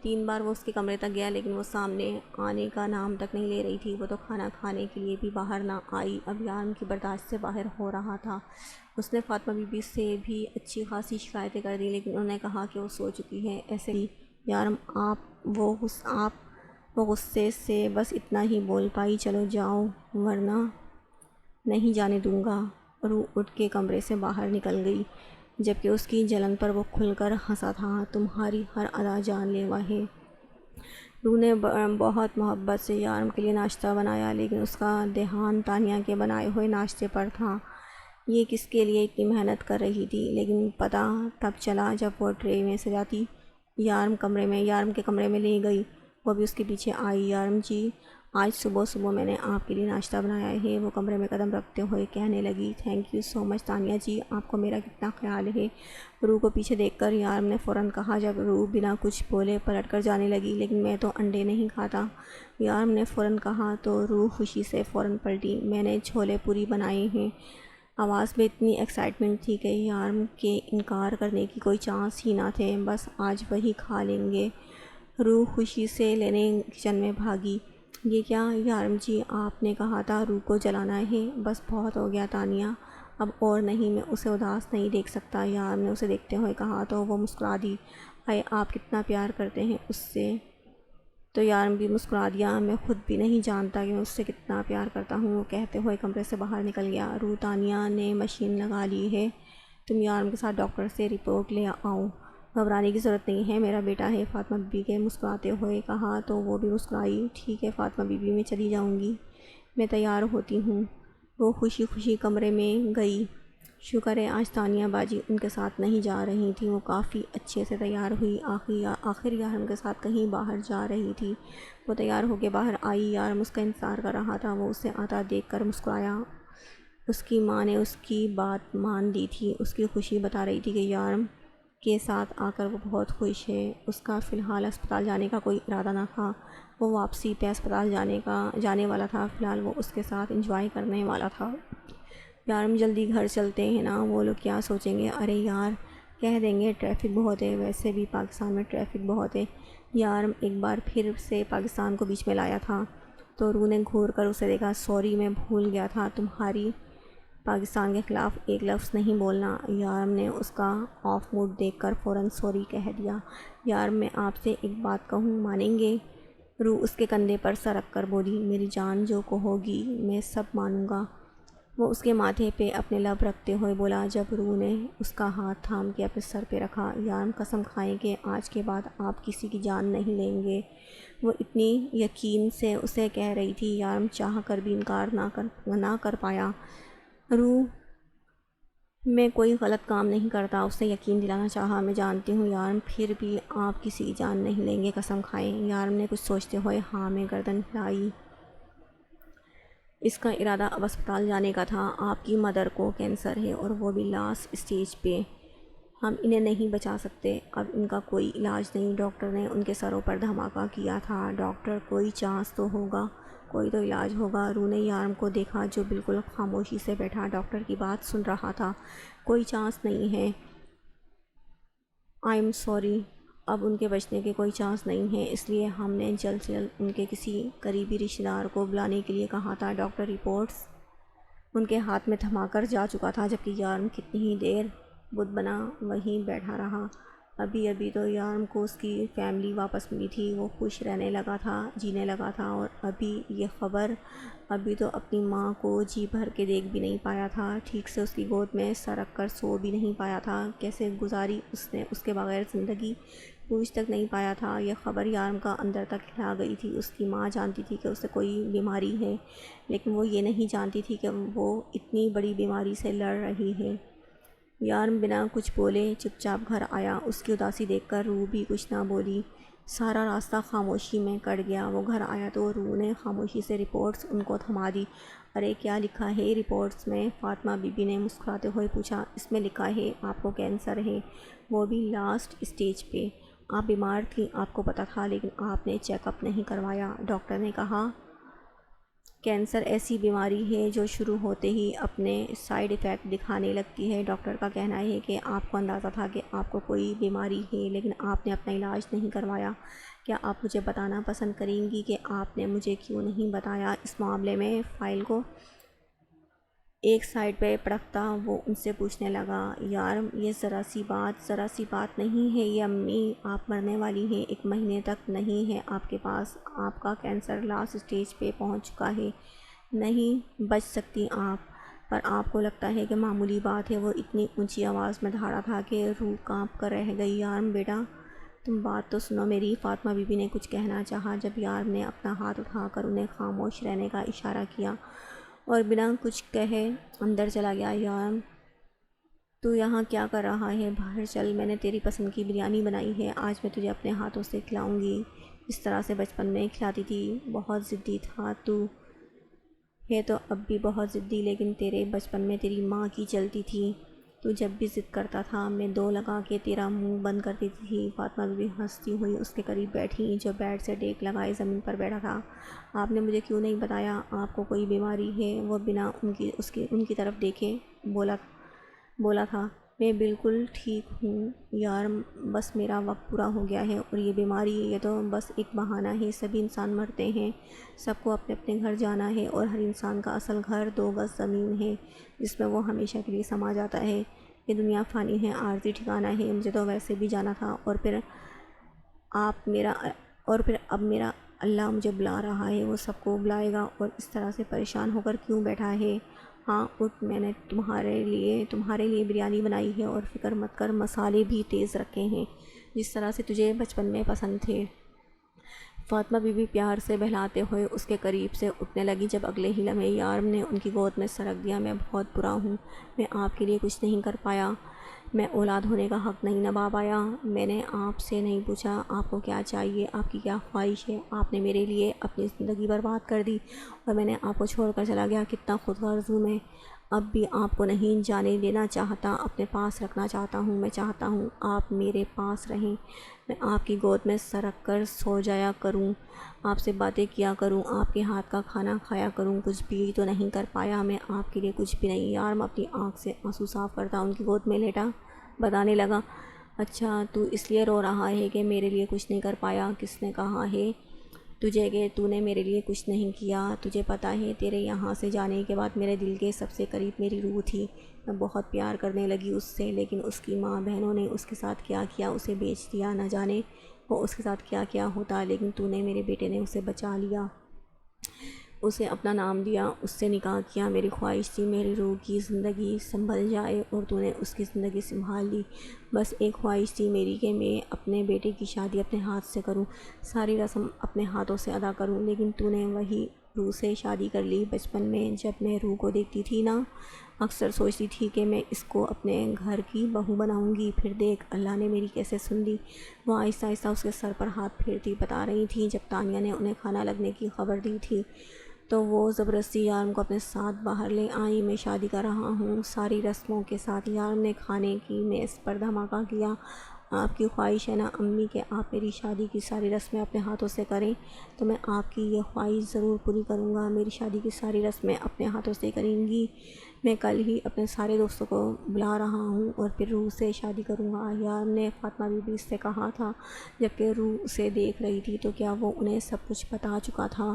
3 بار وہ اس کے کمرے تک گیا، لیکن وہ سامنے آنے کا نام تک نہیں لے رہی تھی۔ وہ تو کھانا کھانے کے لیے بھی باہر نہ آئی۔ اب یارم کی برداشت سے باہر ہو رہا تھا۔ اس نے فاطمہ بی بی سے بھی اچھی خاصی شکایتیں کر دیں، لیکن انہوں نے کہا کہ وہ سو چکی ہے۔ ایسے بھی یارم وہ غصے سے بس اتنا ہی بول پائی، چلو جاؤ ورنہ نہیں جانے دوں گا۔ روح اٹھ کے کمرے سے باہر نکل گئی، جبکہ اس کی جلن پر وہ کھل کر ہنسا تھا، تمہاری ہر ادا جان لیوا ہے۔ روح نے بہت محبت سے یارم کے لیے ناشتہ بنایا، لیکن اس کا دھیان تانیہ کے بنائے ہوئے ناشتے پر تھا۔ یہ کس کے لیے اتنی محنت کر رہی تھی، لیکن پتہ تب چلا جب وہ ٹرے میں سجاتی یارم کے کمرے میں لے گئی۔ وہ بھی اس کے پیچھے آئی۔ یارم جی، آج صبح میں نے آپ کے لیے ناشتہ بنایا ہے، وہ کمرے میں قدم رکھتے ہوئے کہنے لگی۔ تھینک یو سو مچ تانیہ جی، آپ کو میرا کتنا خیال ہے۔ روح کو پیچھے دیکھ کر یارم نے فوراً کہا، جب روح بنا کچھ بولے پلٹ کر جانے لگی، لیکن میں تو انڈے نہیں کھاتا، یارم نے فوراً کہا تو روح خوشی سے فوراً پلٹی، میں نے چھولے پوری بنائے ہیں۔ آواز میں اتنی ایکسائٹمنٹ تھی کہ یارم کے انکار کرنے کی کوئی چانس ہی نہ تھے۔ بس آج وہی کھا لیں گے، روح خوشی سے لینے کچن میں بھاگی۔ یہ کیا یارم جی، آپ نے کہا تھا روح کو جلانا ہے، بس بہت ہو گیا تانیہ، اب اور نہیں، میں اسے اداس نہیں دیکھ سکتا، یارم نے اسے دیکھتے ہوئے کہا تو وہ مسکرا دی۔ ہائے، آپ کتنا پیار کرتے ہیں اس سے۔ تو یارم بھی مسکرا دیا، میں خود بھی نہیں جانتا کہ میں اس سے کتنا پیار کرتا ہوں، وہ کہتے ہوئے کمرے سے باہر نکل گیا۔ روح، تانیہ نے مشین لگا لی ہے، تم یارم کے ساتھ ڈاکٹر سے رپورٹ لے آؤ۔ گھبرانے کی ضرورت نہیں ہے، میرا بیٹا ہے، فاطمہ بی بی کے مسکراتے ہوئے کہا تو وہ بھی مسکرائی۔ ٹھیک ہے فاطمہ بی بی، میں چلی جاؤں گی، میں تیار ہوتی ہوں۔ وہ خوشی کمرے میں گئی۔ شکر ہے آج تانیہ باجی ان کے ساتھ نہیں جا رہی تھی، وہ کافی اچھے سے تیار ہوئی، آخر یارم کے ساتھ کہیں باہر جا رہی تھی۔ وہ تیار ہو کے باہر آئی، یارم اس کا انتظار کر رہا تھا، وہ اسے آتا دیکھ کر مسکرایا۔ اس کی ماں نے اس کی بات مان لی تھی، اس کی خوشی بتا رہی تھی کہ یارم کے ساتھ آ کر وہ بہت خوش ہے۔ اس کا فی الحال اسپتال جانے کا کوئی ارادہ نہ تھا، وہ واپسی پہ اسپتال جانے والا تھا، فی الحال وہ اس کے ساتھ انجوائے کرنے والا تھا۔ یارم جلدی گھر چلتے ہیں نا، وہ لوگ کیا سوچیں گے؟ ارے یار، کہہ دیں گے ٹریفک بہت ہے، ویسے بھی پاکستان میں ٹریفک بہت ہے۔ یارم ایک بار پھر سے پاکستان کو بیچ میں لایا تھا، تو روح نے گھور کر اسے دیکھا۔ سوری، میں بھول گیا تھا، تمہاری پاکستان کے خلاف ایک لفظ نہیں بولنا۔ یارم نے اس کا آف موڈ دیکھ کر فوراً سوری کہہ دیا۔ یارم، میں آپ سے ایک بات کہوں، مانیں گے؟ روح اس کے کندھے پر سر رکھ کر بولی، میری جان، جو کہو گی میں سب مانوں گا۔ وہ اس کے ماتھے پہ اپنے لب رکھتے ہوئے بولا۔ جب روح نے اس کا ہاتھ تھام کے اپنے سر پہ رکھا، یارم قسم کھائیں کہ آج کے بعد آپ کسی کی جان نہیں لیں گے۔ وہ اتنی یقین سے اسے کہہ رہی تھی، یارم چاہ کر بھی انکار نہ کر پایا۔ روح میں کوئی غلط کام نہیں کرتا، اس نے یقین دلانا چاہا۔ میں جانتی ہوں یارم، پھر بھی آپ کسی کی جان نہیں لیں گے، قسم کھائیں۔ یارم نے کچھ سوچتے ہوئے ہاں میں گردن ہلائی۔ اس کا ارادہ اب اسپتال جانے کا تھا۔ آپ کی مدر کو کینسر ہے اور وہ بھی لاسٹ اسٹیج پہ۔ ہم انہیں نہیں بچا سکتے، اب ان کا کوئی علاج نہیں۔ ڈاکٹر نے ان کے سروں پر دھماکہ کیا تھا۔ ڈاکٹر، کوئی چانس تو ہوگا، کوئی تو علاج ہوگا۔ روح نے یارم کو دیکھا جو بالکل خاموشی سے بیٹھا ڈاکٹر کی بات سن رہا تھا۔ کوئی چانس نہیں ہے، آئی ایم سوری، اب ان کے بچنے کے کوئی چانس نہیں ہے، اس لیے ہم نے جلد سے جلد ان کے کسی قریبی رشتہ دار کو بلانے کے لیے کہا تھا۔ ڈاکٹر رپورٹس ان کے ہاتھ میں تھما کر جا چکا تھا، جبکہ یارم کتنی ہی دیر بت بنا وہیں بیٹھا رہا۔ ابھی تو یارم کو اس کی فیملی واپس ملی تھی، وہ خوش رہنے لگا تھا، جینے لگا تھا، اور ابھی تو اپنی ماں کو جی بھر کے دیکھ بھی نہیں پایا تھا، ٹھیک سے اس کی گود میں سر رکھ کر سو بھی نہیں پایا تھا، کیسے گزاری اس نے اس کے بغیر زندگی پوچھ تک نہیں پایا تھا۔ یہ خبر یارم کا اندر تک کھلا گئی تھی۔ اس کی ماں جانتی تھی کہ اسے کوئی بیماری ہے، لیکن وہ یہ نہیں جانتی تھی کہ وہ اتنی بڑی بیماری سے لڑ رہی ہے۔ یارم بنا کچھ بولے چپ چاپ گھر آیا۔ اس کی اداسی دیکھ کر روح بھی کچھ نہ بولی۔ سارا راستہ خاموشی میں کٹ گیا۔ وہ گھر آیا تو روح نے خاموشی سے رپورٹس ان کو تھما دی۔ ارے کیا لکھا ہے رپورٹس میں؟ فاطمہ بی بی نے مسکراتے ہوئے پوچھا۔ اس میں لکھا ہے آپ کو کینسر ہے، وہ بھی لاسٹ اسٹیج پہ۔ آپ بیمار تھیں، آپ کو پتہ تھا، لیکن آپ نے چیک اپ نہیں کروایا۔ ڈاکٹر نے کہا کینسر ایسی بیماری ہے جو شروع ہوتے ہی اپنے سائیڈ ایفیکٹ دکھانے لگتی ہے۔ ڈاکٹر کا کہنا ہے کہ آپ کو اندازہ تھا کہ آپ کو کوئی بیماری ہے، لیکن آپ نے اپنا علاج نہیں کروایا۔ کیا آپ مجھے بتانا پسند کریں گی کہ آپ نے مجھے کیوں نہیں بتایا اس معاملے میں؟ فائل کو ایک سائڈ پہ پڑکتا وہ ان سے پوچھنے لگا۔ یارم، یہ ذرا سی بات نہیں ہے یہ امی، آپ مرنے والی ہیں، 1 مہینے تک نہیں ہے آپ کے پاس، آپ کا کینسر لاسٹ اسٹیج پہ پہنچ چکا ہے، نہیں بچ سکتی آپ۔ پر آپ کو لگتا ہے کہ معمولی بات ہے؟ وہ اتنی اونچی آواز میں دھاڑا تھا کہ روح کانپ کر رہ گئی۔ یارم بیٹا تم بات تو سنو میری۔ فاطمہ بی بی نے کچھ کہنا چاہا جب یارم نے اپنا ہاتھ اٹھا کر انہیں خاموش رہنے کا اشارہ کیا اور بنا کچھ کہے اندر چلا گیا۔ یارم تو یہاں کیا کر رہا ہے؟ باہر چل، میں نے تیری پسند کی بریانی بنائی ہے، آج میں تجھے اپنے ہاتھوں سے کھلاؤں گی، اس طرح سے بچپن میں کھلاتی تھی۔ بہت ضدی تھا تو ہے، تو اب بھی بہت ضدی، لیکن تیرے بچپن میں تیری ماں کی چلتی تھی، تو جب بھی ضد کرتا تھا میں 2 لگا کے تیرا منہ بند کر دیتی تھی۔ فاطمہ بی بی ہنستی ہوئی اس کے قریب بیٹھی جو بیڈ سے ڈیک لگائے زمین پر بیٹھا تھا۔ آپ نے مجھے کیوں نہیں بتایا آپ کو کوئی بیماری ہے؟ وہ بنا ان کی طرف دیکھے بولا تھا۔ میں بالکل ٹھیک ہوں یارم، بس میرا وقت پورا ہو گیا ہے، اور یہ بیماری یہ تو بس ایک بہانہ ہے۔ سبھی انسان مرتے ہیں، سب کو اپنے اپنے گھر جانا ہے، اور ہر انسان کا اصل گھر 2 گز زمین ہے جس میں وہ ہمیشہ کے لیے سما جاتا ہے۔ یہ دنیا فانی ہے، عارضی ٹھکانہ ہے، مجھے تو ویسے بھی جانا تھا، اور پھر اب میرا اللہ مجھے بلا رہا ہے، وہ سب کو بلائے گا، اور اس طرح سے پریشان ہو کر کیوں بیٹھا ہے؟ ہاں اٹھ، میں نے تمہارے لیے بریانی بنائی ہے، اور فکر مت کر، مسالے بھی تیز رکھے ہیں جس طرح سے تجھے بچپن میں پسند تھے۔ فاطمہ بی بی پیار سے بہلاتے ہوئے اس کے قریب سے اٹھنے لگی۔ جب اگلے ہی لمحے یارم نے ان کی گود میں سر رکھ دیا۔ میں بہت برا ہوں، میں آپ کے لیے کچھ نہیں کر پایا، میں اولاد ہونے کا حق نہیں نبھا پایا۔ میں نے آپ سے نہیں پوچھا آپ کو کیا چاہیے، آپ کی کیا خواہش ہے، آپ نے میرے لیے اپنی زندگی برباد کر دی، اور میں نے آپ کو چھوڑ کر چلا گیا۔ کتنا خود غرض ہوں میں، اب بھی آپ کو نہیں جانے دینا چاہتا، اپنے پاس رکھنا چاہتا ہوں۔ میں چاہتا ہوں آپ میرے پاس رہیں، میں آپ کی گود میں سر رکھ کر سو جایا کروں، آپ سے باتیں کیا کروں، آپ کے ہاتھ کا کھانا کھایا کروں۔ کچھ بھی تو نہیں کر پایا میں آپ کے لیے، کچھ بھی نہیں۔ یارم اپنی آنکھ سے آنسو صاف کرتا ان کی گود میں لیٹا بتانے لگا۔ اچھا تو اس لیے رو رہا ہے کہ میرے لیے کچھ نہیں کر پایا؟ کس نے کہا ہے تجھے کہ تو نے میرے لیے کچھ نہیں کیا؟ تجھے پتہ ہے تیرے یہاں سے جانے کے بعد میرے دل کے سب سے قریب میری روح تھی، میں بہت پیار کرنے لگی اس سے، لیکن اس کی ماں بہنوں نے اس کے ساتھ کیا کیا، اسے بیچ دیا، نہ جانے وہ اس کے ساتھ کیا کیا ہوتا، لیکن تو نے، میرے بیٹے نے اسے بچا لیا۔ اسے اپنا نام دیا، اس سے نکاح کیا۔ میری خواہش تھی میری روح کی زندگی سنبھل جائے اور تو نے اس کی زندگی سنبھال لی۔ بس ایک خواہش تھی میری کہ میں اپنے بیٹے کی شادی اپنے ہاتھ سے کروں، ساری رسم اپنے ہاتھوں سے ادا کروں، لیکن تو نے وہی روح سے شادی کر لی۔ بچپن میں جب میں روح کو دیکھتی تھی نا، اکثر سوچتی تھی کہ میں اس کو اپنے گھر کی بہو بناؤں گی۔ پھر دیکھ اللہ نے میری کیسے سن لی۔ وہ آہستہ آہستہ اس کے سر پر ہاتھ پھیرتی بتا رہی تھی، جب تانیہ نے انہیں کھانا لگنے کی خبر دی تھی تو وہ زبردستی یارم کو اپنے ساتھ باہر لے آئیں۔ میں شادی کر رہا ہوں، ساری رسموں کے ساتھ یارم نے کھانے کی میز پر دھماکہ کیا۔ آپ کی خواہش ہے نا امی کہ آپ میری شادی کی ساری رسمیں اپنے ہاتھوں سے کریں، تو میں آپ کی یہ خواہش ضرور پوری کروں گا۔ میری شادی کی ساری رسمیں اپنے ہاتھوں سے کریں گی۔ میں کل ہی اپنے سارے دوستوں کو بلا رہا ہوں اور پھر روح سے شادی کروں گا۔ یارم نے فاطمہ بی بی سے کہا تھا جبکہ روح اسے دیکھ رہی تھی، تو کیا وہ انہیں سب کچھ بتا چکا تھا؟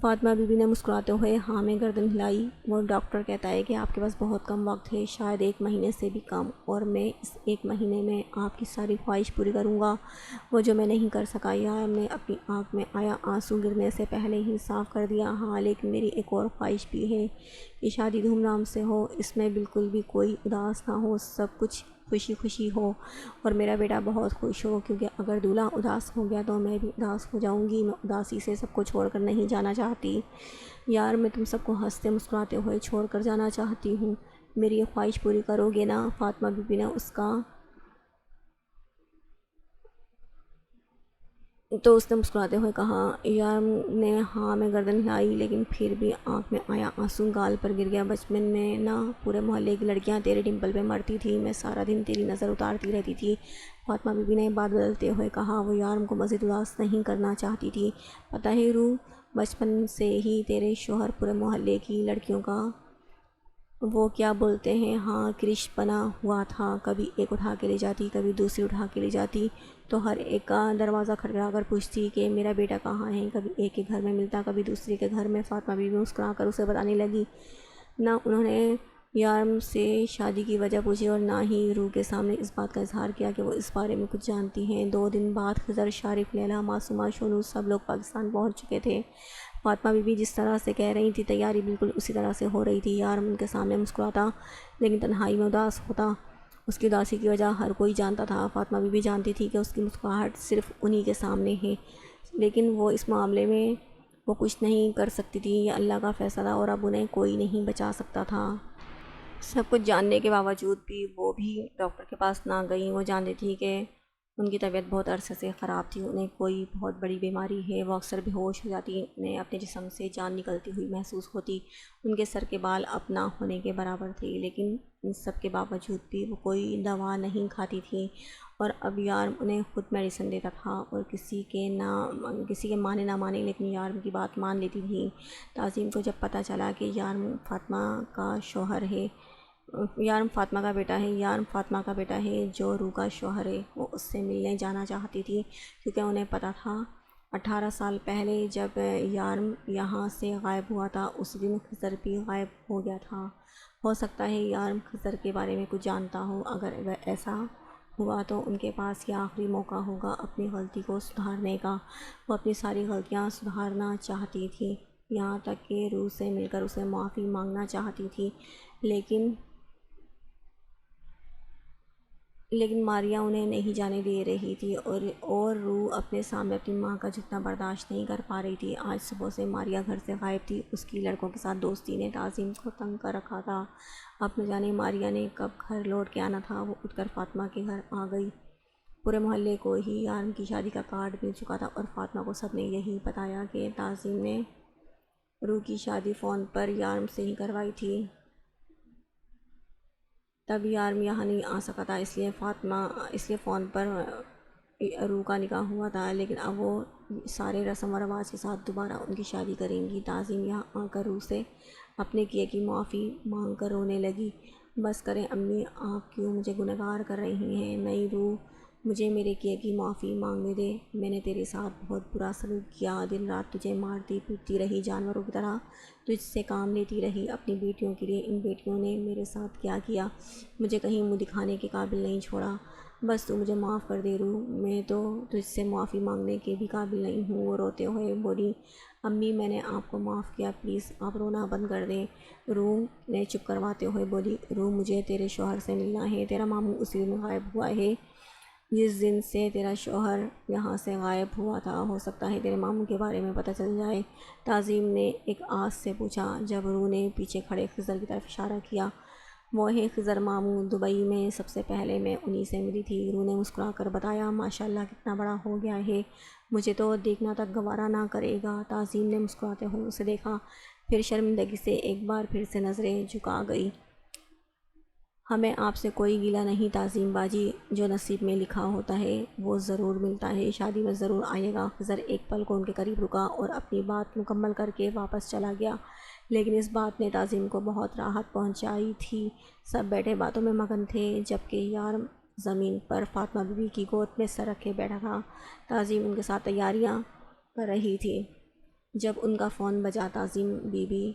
فاطمہ بی بی نے مسکراتے ہوئے ہاں میں گردن ہلائی۔ وہ ڈاکٹر کہتا ہے کہ آپ کے پاس بہت کم وقت ہے، شاید 1 مہینے سے بھی کم، اور میں اس 1 مہینے میں آپ کی ساری خواہش پوری کروں گا، وہ جو میں نہیں کر سکا۔ یارم نے اپنی آنکھ میں آیا آنسو گرنے سے پہلے ہی صاف کر دیا، ہاں لیکن میری ایک اور خواہش بھی ہے کہ شادی دھوم دھام سے ہو، اس میں بالکل بھی کوئی اداس نہ ہو، سب کچھ خوشی خوشی ہو اور میرا بیٹا بہت خوش ہو، کیونکہ اگر دولہا اداس ہو گیا تو میں بھی اداس ہو جاؤں گی۔ میں اداسی سے سب کو چھوڑ کر نہیں جانا چاہتی یار، میں تم سب کو ہنستے مسکراتے ہوئے چھوڑ کر جانا چاہتی ہوں۔ میری یہ خواہش پوری کرو گے نا؟ فاطمہ بی بی نے اس نے مسکراتے ہوئے کہا۔ یار نے ہاں میں گردن ہلائی، لیکن پھر بھی آنکھ میں آیا آنسو گال پر گر گیا۔ بچپن میں نا پورے محلے کی لڑکیاں تیرے ڈمپل پہ مرتی تھی، میں سارا دن تیری نظر اتارتی رہتی تھی۔ فاطمہ بی بی نے بات بدلتے ہوئے کہا۔ وہ یارم کو مزید اداس نہیں کرنا چاہتی تھی۔ پتہ ہے روح، بچپن سے ہی تیرے شوہر پورے محلے کی لڑکیوں کا وہ کیا بولتے ہیں، ہاں کرش بنا ہوا تھا۔ کبھی ایک اٹھا کے لے جاتی، کبھی دوسری اٹھا کے لے جاتی، تو ہر ایک کا دروازہ کھٹکھٹا کر پوچھتی کہ میرا بیٹا کہاں ہے۔ کبھی ایک کے گھر میں ملتا، کبھی دوسرے کے گھر میں۔ فاطمہ بی بی مسکرا کر اسے بتانے لگی، نہ انہوں نے یارم سے شادی کی وجہ پوچھی اور نہ ہی روح کے سامنے اس بات کا اظہار کیا کہ وہ اس بارے میں کچھ جانتی ہیں۔ 2 دن بعد خضر، شارف، لیلی، معصومہ، شونو سب لوگ پاکستان پہنچ چکے تھے۔ فاطمہ بی بی جس طرح سے کہہ رہی تھی تیاری بالکل اسی طرح سے ہو رہی تھی۔ یارم ان کے سامنے مسکراتا لیکن تنہائی میں اداس ہوتا۔ اس کی اداسی کی وجہ ہر کوئی جانتا تھا۔ فاطمہ بی بی جانتی تھی کہ اس کی مسکراہٹ صرف انہی کے سامنے ہے، لیکن وہ اس معاملے میں وہ کچھ نہیں کر سکتی تھی، یہ اللہ کا فیصلہ اور اب انہیں کوئی نہیں بچا سکتا تھا۔ سب کچھ جاننے کے باوجود بھی وہ بھی ڈاکٹر کے پاس نہ گئیں۔ وہ جانتی تھی کہ ان کی طبیعت بہت عرصے سے خراب تھی، انہیں کوئی بہت بڑی بیماری ہے، وہ اکثر بے ہوش ہو جاتی، انہیں اپنے جسم سے جان نکلتی ہوئی محسوس ہوتی، ان کے سر کے بال اب نہ ہونے کے برابر تھے، لیکن ان سب کے باوجود بھی وہ کوئی دوا نہیں کھاتی تھیں۔ اور اب یارم انہیں خود میڈیسن دیتا تھا اور کسی کے مانے نہ مانے لیکن یارم کی بات مان لیتی تھی۔ تعظیم کو جب پتہ چلا کہ یارم فاطمہ کا شوہر ہے، یارم فاطمہ کا بیٹا ہے، یارم فاطمہ کا بیٹا ہے جو روح کا شوہر ہے، وہ اس سے ملنے جانا چاہتی تھی، کیونکہ انہیں پتہ تھا 18 سال پہلے جب یارم یہاں سے غائب ہوا تھا اس دن خضر بھی غائب ہو گیا تھا۔ ہو سکتا ہے یارم خضر کے بارے میں کچھ جانتا ہو، اگر ایسا ہوا تو ان کے پاس یہ آخری موقع ہوگا اپنی غلطی کو سدھارنے کا۔ وہ اپنی ساری غلطیاں سدھارنا چاہتی تھی، یہاں تک کہ روح سے مل کر اسے معافی مانگنا چاہتی تھی، لیکن ماریا انہیں نہیں جانے دے رہی تھی اور روح اپنے سامنے اپنی ماں کا جھکنا برداشت نہیں کر پا رہی تھی۔ آج صبح سے ماریا گھر سے غائب تھی، اس کی لڑکوں کے ساتھ دوستی نے تعظیم کو تنگ کر رکھا تھا۔ اب نہ جانے ماریا نے کب گھر لوٹ کے آنا تھا۔ وہ اٹھ کر فاطمہ کے گھر آ گئی۔ پورے محلے کو ہی یارم کی شادی کا کارڈ مل چکا تھا اور فاطمہ کو سب نے یہی بتایا کہ تعظیم نے روح کی شادی فون پر یارم سے ہی کروائی تھی۔ تب یارم یہاں نہیں آ سکا تھا، اس لیے فون پر روح کا نکاح ہوا تھا، لیکن اب وہ سارے رسم و رواج کے ساتھ دوبارہ ان کی شادی کریں گی۔ تعظیم یہاں آ کر روح سے اپنے کیے کی معافی مانگ کر رونے لگی۔ بس کریں امی، آپ کیوں مجھے گنہگار کر رہی ہیں؟ نہیں روح، مجھے میرے کیے کی معافی مانگنے دے، میں نے تیرے ساتھ بہت برا سلوک کیا، دن رات تجھے مارتی پیٹتی رہی جانوروں کی طرح، تجھ سے کام لیتی رہی اپنی بیٹیوں کے لیے، ان بیٹیوں نے میرے ساتھ کیا کیا، مجھے کہیں منہ دکھانے کے قابل نہیں چھوڑا، بس تو مجھے معاف کر دے روح، میں تو تجھ سے معافی مانگنے کے بھی قابل نہیں ہوں۔ وہ روتے ہوئے بولی، امی میں نے آپ کو معاف کیا، پلیز آپ رونا بند کر دیں۔ روح نے چپ کرواتے ہوئے بولی، روح مجھے تیرے شوہر سے ملنا ہے، تیرا ماموں اسی دن غائب ہوا ہے جس دن سے تیرا شوہر یہاں سے غائب ہوا تھا، ہو سکتا ہے تیرے ماموں کے بارے میں پتہ چل جائے۔ تعظیم نے ایک آس سے پوچھا۔ جب روح نے پیچھے کھڑے خضر کی طرف اشارہ کیا، وہ ہے خضر ماموں، دبئی میں سب سے پہلے میں انہی سے ملی تھی۔ روح نے مسکرا کر بتایا، ماشاءاللہ کتنا بڑا ہو گیا ہے، مجھے تو دیکھنا تک گوارا نہ کرے گا۔ تعظیم نے مسکراتے ہوئے اسے دیکھا، پھر شرمندگی سے ایک بار پھر سے نظریں جھکا گئی۔ ہمیں آپ سے کوئی گلہ نہیں تعظیم باجی، جو نصیب میں لکھا ہوتا ہے وہ ضرور ملتا ہے، شادی میں ضرور آئے گا۔ خضر ایک پل کو ان کے قریب رکا اور اپنی بات مکمل کر کے واپس چلا گیا، لیکن اس بات نے تعظیم کو بہت راحت پہنچائی تھی۔ سب بیٹھے باتوں میں مگن تھے، جبکہ یارم زمین پر فاطمہ بی بی کی گود میں سر رکھے بیٹھا تھا۔ تعظیم ان کے ساتھ تیاریاں کر رہی تھی۔ جب ان کا فون بجا، تعظیم بی بی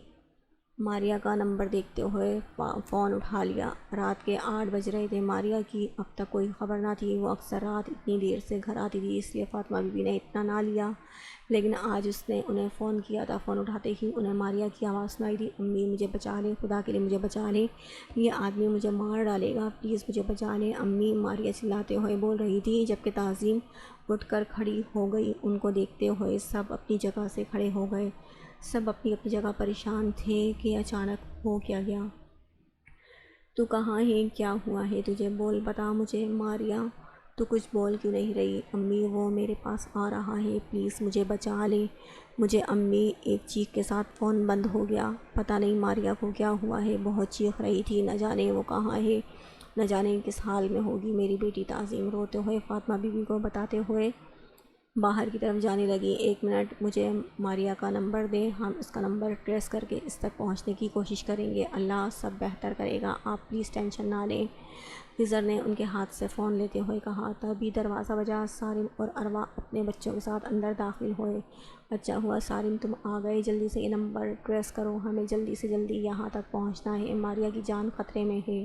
ماریا کا نمبر دیکھتے ہوئے فون اٹھا لیا۔ رات کے 8 بج رہے تھے، ماریا کی اب تک کوئی خبر نہ تھی۔ وہ اکثر رات اتنی دیر سے گھر آتی تھی، اس لیے فاطمہ بی بی نے اتنا نہ لیا، لیکن آج اس نے انہیں فون کیا تھا۔ فون اٹھاتے ہی انہیں ماریا کی آواز سنائی دی، امی مجھے بچا لیں، خدا کے لیے مجھے بچا لیں، یہ آدمی مجھے مار ڈالے گا، پلیز مجھے بچا لیں امی، ماریا چلاتے ہوئے بول رہی تھی، جبکہ تعظیم اٹھ کر کھڑی ہو گئی۔ ان کو دیکھتے ہوئے سب اپنی جگہ سے کھڑے ہو گئے، سب اپنی اپنی جگہ پریشان تھے کہ اچانک ہو کیا گیا۔ تو کہاں ہے؟ کیا ہوا ہے تجھے؟ بول بتا مجھے۔ ماریا تو کچھ بول کیوں نہیں رہی؟ امی وہ میرے پاس آ رہا ہے، پلیز مجھے بچا لیں مجھے امی، ایک چیخ کے ساتھ فون بند ہو گیا۔ پتہ نہیں ماریا کو کیا ہوا ہے، بہت چیخ رہی تھی، نہ جانے وہ کہاں ہے، نہ جانے کس حال میں ہوگی میری بیٹی۔ تعظیم روتے ہوئے فاطمہ بی بی کو بتاتے ہوئے باہر کی طرف جانے لگی، ایک منٹ مجھے ماریا کا نمبر دیں، ہم اس کا نمبر ٹریس کر کے اس تک پہنچنے کی کوشش کریں گے، اللہ سب بہتر کرے گا، آپ پلیز ٹینشن نہ لیں۔ خضر نے ان کے ہاتھ سے فون لیتے ہوئے کہا۔ تبھی دروازہ بجا، سارم اور اروا اپنے بچوں کے ساتھ اندر داخل ہوئے۔ اچھا ہوا سارم تم آ گئے، جلدی سے یہ نمبر ٹریس کرو، ہمیں جلدی سے جلدی یہاں تک پہنچنا ہے، ماریا کی جان خطرے میں ہے۔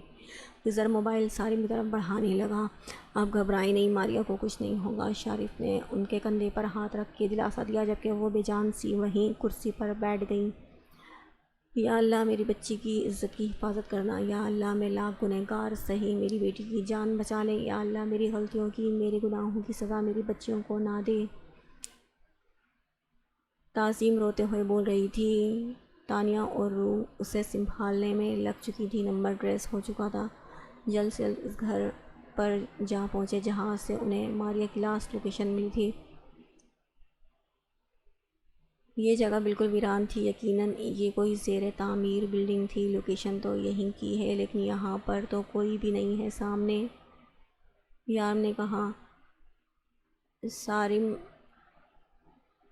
خضر موبائل سارم کی طرف بڑھانے لگا، آپ گھبرائیں نہیں، ماریا کو کچھ نہیں ہوگا۔ شارف نے ان کے کندھے پر ہاتھ رکھ کے دلاسا دیا، جبکہ وہ بے جان سی وہیں کرسی پر بیٹھ گئیں۔ یا اللہ میری بچی کی عزت کی حفاظت کرنا، یا اللہ میں لاکھ گنہگار سہی میری بیٹی کی جان بچا لے، یا اللہ میری غلطیوں کی، میرے گناہوں کی سزا میری بچیوں کو نہ دے۔ تعظیم روتے ہوئے بول رہی تھی۔ تانیہ اور روح اسے سنبھالنے میں لگ چکی تھی، نمبر ٹریس ہو چکا تھا۔ جلد سے جلد اس گھر پر جا پہنچے جہاں سے انہیں ماریا کی لاسٹ لوکیشن ملی تھی۔ یہ جگہ بالکل ویران تھی، یقیناً یہ کوئی زیر تعمیر بلڈنگ تھی، لوکیشن تو یہیں کی ہے، لیکن یہاں پر تو کوئی بھی نہیں ہے سامنے۔ یارم نے کہا۔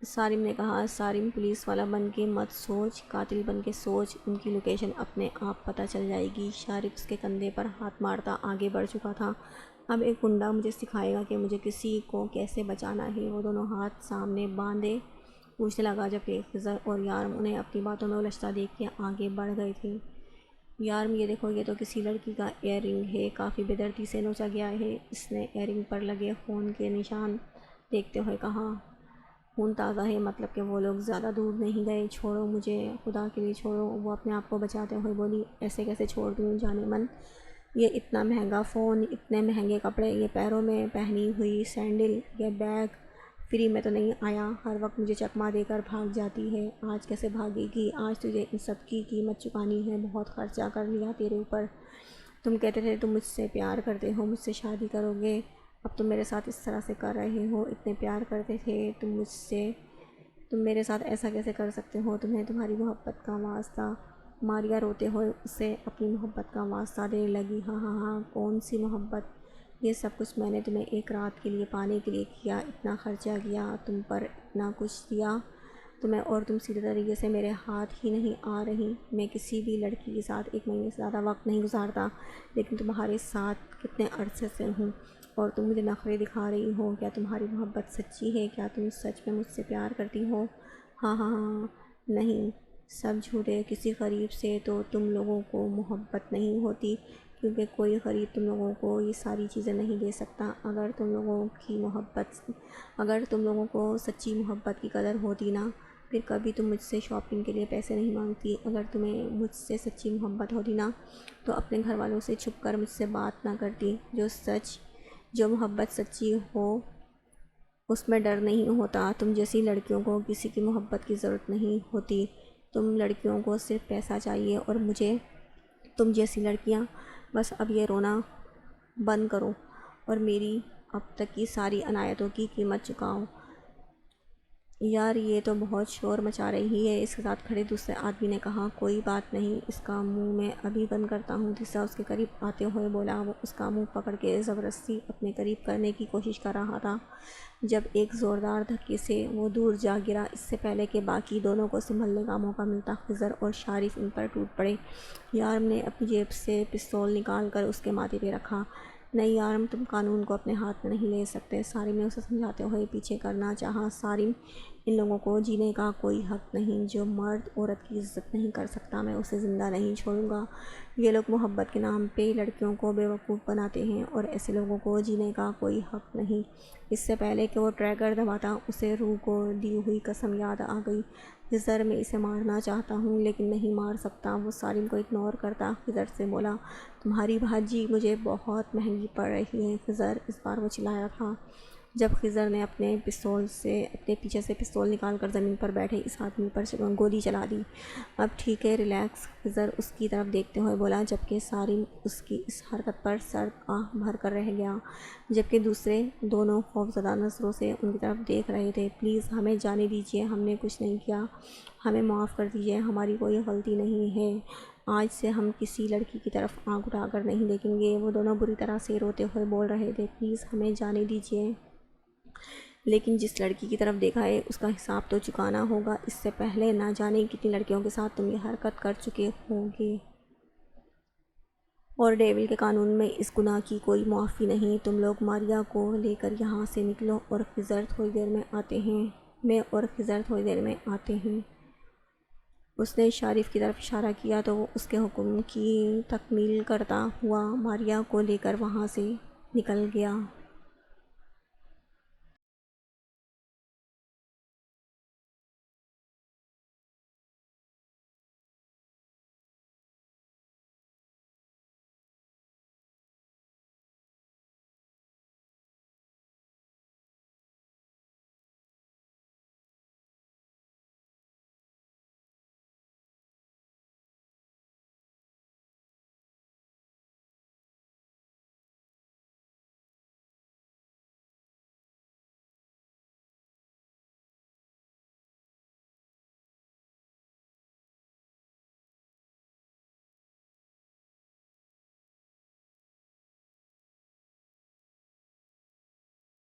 سارم نے کہا، سارم پولیس والا بن کے مت سوچ، قاتل بن کے سوچ، ان کی لوکیشن اپنے آپ پتہ چل جائے گی۔ شارف اس کے کندھے پر ہاتھ مارتا آگے بڑھ چکا تھا، اب ایک گنڈا مجھے سکھائے گا کہ مجھے کسی کو کیسے بچانا ہے۔ وہ دونوں ہاتھ سامنے باندھے پوچھنے لگا، جبکہ خضر اور یارم انہیں اپنی باتوں میں الجھتا دیکھ کے آگے بڑھ گئے تھے۔ یارم یہ دیکھو، یہ تو کسی لڑکی کا ایئر رنگ ہے، کافی بے دردی سے نوچا گیا ہے۔ اس نے ایئر رنگ پر لگے خون کے نشان دیکھتے ہوئے کہا، خون تازہ ہے، مطلب کہ وہ لوگ زیادہ دور نہیں گئے، چھوڑو مجھے، خدا کے لیے چھوڑو۔ وہ اپنے آپ کو بچاتے ہوئے بولی، ایسے کیسے چھوڑ دوں جانے من، یہ اتنا مہنگا فون، اتنے مہنگے کپڑے، یہ پیروں میں پہنی ہوئی سینڈل، یہ بیگ فری میں تو نہیں آیا، ہر وقت مجھے چکما دے کر بھاگ جاتی ہے، آج کیسے بھاگے گی؟ آج تجھے ان سب کی قیمت چکانی ہے، بہت خرچہ کر لیا تیرے اوپر، تم کہتے تھے تم مجھ سے پیار کرتے ہو، مجھ سے شادی کرو گے، اب تم میرے ساتھ اس طرح سے کر رہے ہو، اتنے پیار کرتے تھے تم مجھ سے، تم میرے ساتھ ایسا کیسے کر سکتے ہو؟ تمہیں تمہاری محبت کا واسطہ۔ ماریا روتے ہوئے اسے اپنی محبت کا واسطہ دینے لگی، ہاں ہاں ہاں، کون سی محبت؟ یہ سب کچھ میں نے تمہیں ایک رات کے لیے پانے کے لیے کیا، اتنا خرچہ کیا تم پر، اتنا کچھ دیا تمہیں، اور تم سیدھے طریقے سے میرے ہاتھ ہی نہیں آ رہی۔ میں کسی بھی لڑکی کے ساتھ 1 مہینے سے زیادہ وقت نہیں گزارتا، لیکن تمہارے ساتھ کتنے عرصے سے ہوں، اور تم مجھے نخرے دکھا رہی ہو، کیا تمہاری محبت سچی ہے؟ کیا تم سچ میں مجھ سے پیار کرتی ہو؟ ہاں ہاں ہاں، نہیں سب جھوٹے، کسی غریب سے تو تم لوگوں کو محبت نہیں ہوتی، کیونکہ کوئی غریب تم لوگوں کو یہ ساری چیزیں نہیں دے سکتا۔ اگر تم لوگوں کو سچی محبت کی قدر ہوتی نا، پھر کبھی تم مجھ سے شاپنگ کے لیے پیسے نہیں مانگتی۔ اگر تمہیں مجھ سے سچی محبت ہوتی نا تو اپنے گھر والوں سے چھپ کر مجھ سے بات نہ کرتی۔ جو محبت سچی ہو اس میں ڈر نہیں ہوتا۔ تم جیسی لڑکیوں کو کسی کی محبت کی ضرورت نہیں ہوتی۔ تم لڑکیوں کو صرف پیسہ چاہیے اور مجھے تم جیسی لڑکیاں۔ بس اب یہ رونا بند کرو اور میری اب تک کی ساری عنایتوں کی قیمت چکاؤ۔ یار یہ تو بہت شور مچا رہی ہے، اس کے ساتھ کھڑے دوسرے آدمی نے کہا۔ کوئی بات نہیں، اس کا منہ میں ابھی بند کرتا ہوں۔ تیسرا اس کے قریب آتے ہوئے بولا۔ وہ اس کا منہ پکڑ کے زبردستی اپنے قریب کرنے کی کوشش کر رہا تھا جب ایک زوردار دھکے سے وہ دور جا گرا۔ اس سے پہلے کہ باقی دونوں کو سنبھلنے کا موقع ملتا خضر اور شارف ان پر ٹوٹ پڑے۔ یارم نے اپنی جیب سے پستول نکال کر اس کے ماتھے پہ رکھا۔ نہیں یارم، تم قانون کو اپنے ہاتھ میں نہیں لے سکتے۔ سارم نے اسے سمجھاتے ہوئے پیچھے کرنا چاہا۔ سارم، ان لوگوں کو جینے کا کوئی حق نہیں۔ جو مرد عورت کی عزت نہیں کر سکتا میں اسے زندہ نہیں چھوڑوں گا۔ یہ لوگ محبت کے نام پہ لڑکیوں کو بیوقوف بناتے ہیں اور ایسے لوگوں کو جینے کا کوئی حق نہیں۔ اس سے پہلے کہ وہ ٹریگر دباتا اسے روح کو دی ہوئی قسم یاد آ گئی۔ خضر، میں اسے مارنا چاہتا ہوں لیکن نہیں مار سکتا۔ وہ سارم کو اگنور کرتا خضر سے بولا، تمہاری بھاجی مجھے بہت مہنگی پڑ رہی ہے خضر۔ اس بار وہ چلایا تھا جب خضر نے اپنے پیچھے سے پستول نکال کر زمین پر بیٹھے اس آدمی پر گولی چلا دی۔ اب ٹھیک ہے، ریلیکس، خضر اس کی طرف دیکھتے ہوئے بولا، جبکہ سارم اس کی اس حرکت پر سرد آہ بھر کر رہ گیا، جبکہ دوسرے دونوں خوفزدہ نظروں سے ان کی طرف دیکھ رہے تھے۔ پلیز ہمیں جانے دیجیے، ہم نے کچھ نہیں کیا، ہمیں معاف کر دیجیے، ہماری کوئی غلطی نہیں ہے۔ آج سے ہم کسی لڑکی کی طرف آنکھ اٹھا کر نہیں دیکھیں گے۔ وہ دونوں بری طرح سے روتے ہوئے بول رہے تھے، پلیز ہمیں جانے دیجیے۔ لیکن جس لڑکی کی طرف دیکھا ہے اس کا حساب تو چکانا ہوگا۔ اس سے پہلے نہ جانے کتنی لڑکیوں کے ساتھ تم یہ حرکت کر چکے ہوگے، اور ڈیول کے قانون میں اس گناہ کی کوئی معافی نہیں۔ تم لوگ ماریا کو لے کر یہاں سے نکلو اور خضر تھوڑی دیر میں آتے ہیں۔ اس نے شارف کی طرف اشارہ کیا تو وہ اس کے حکم کی تکمیل کرتا ہوا ماریا کو لے کر وہاں سے نکل گیا۔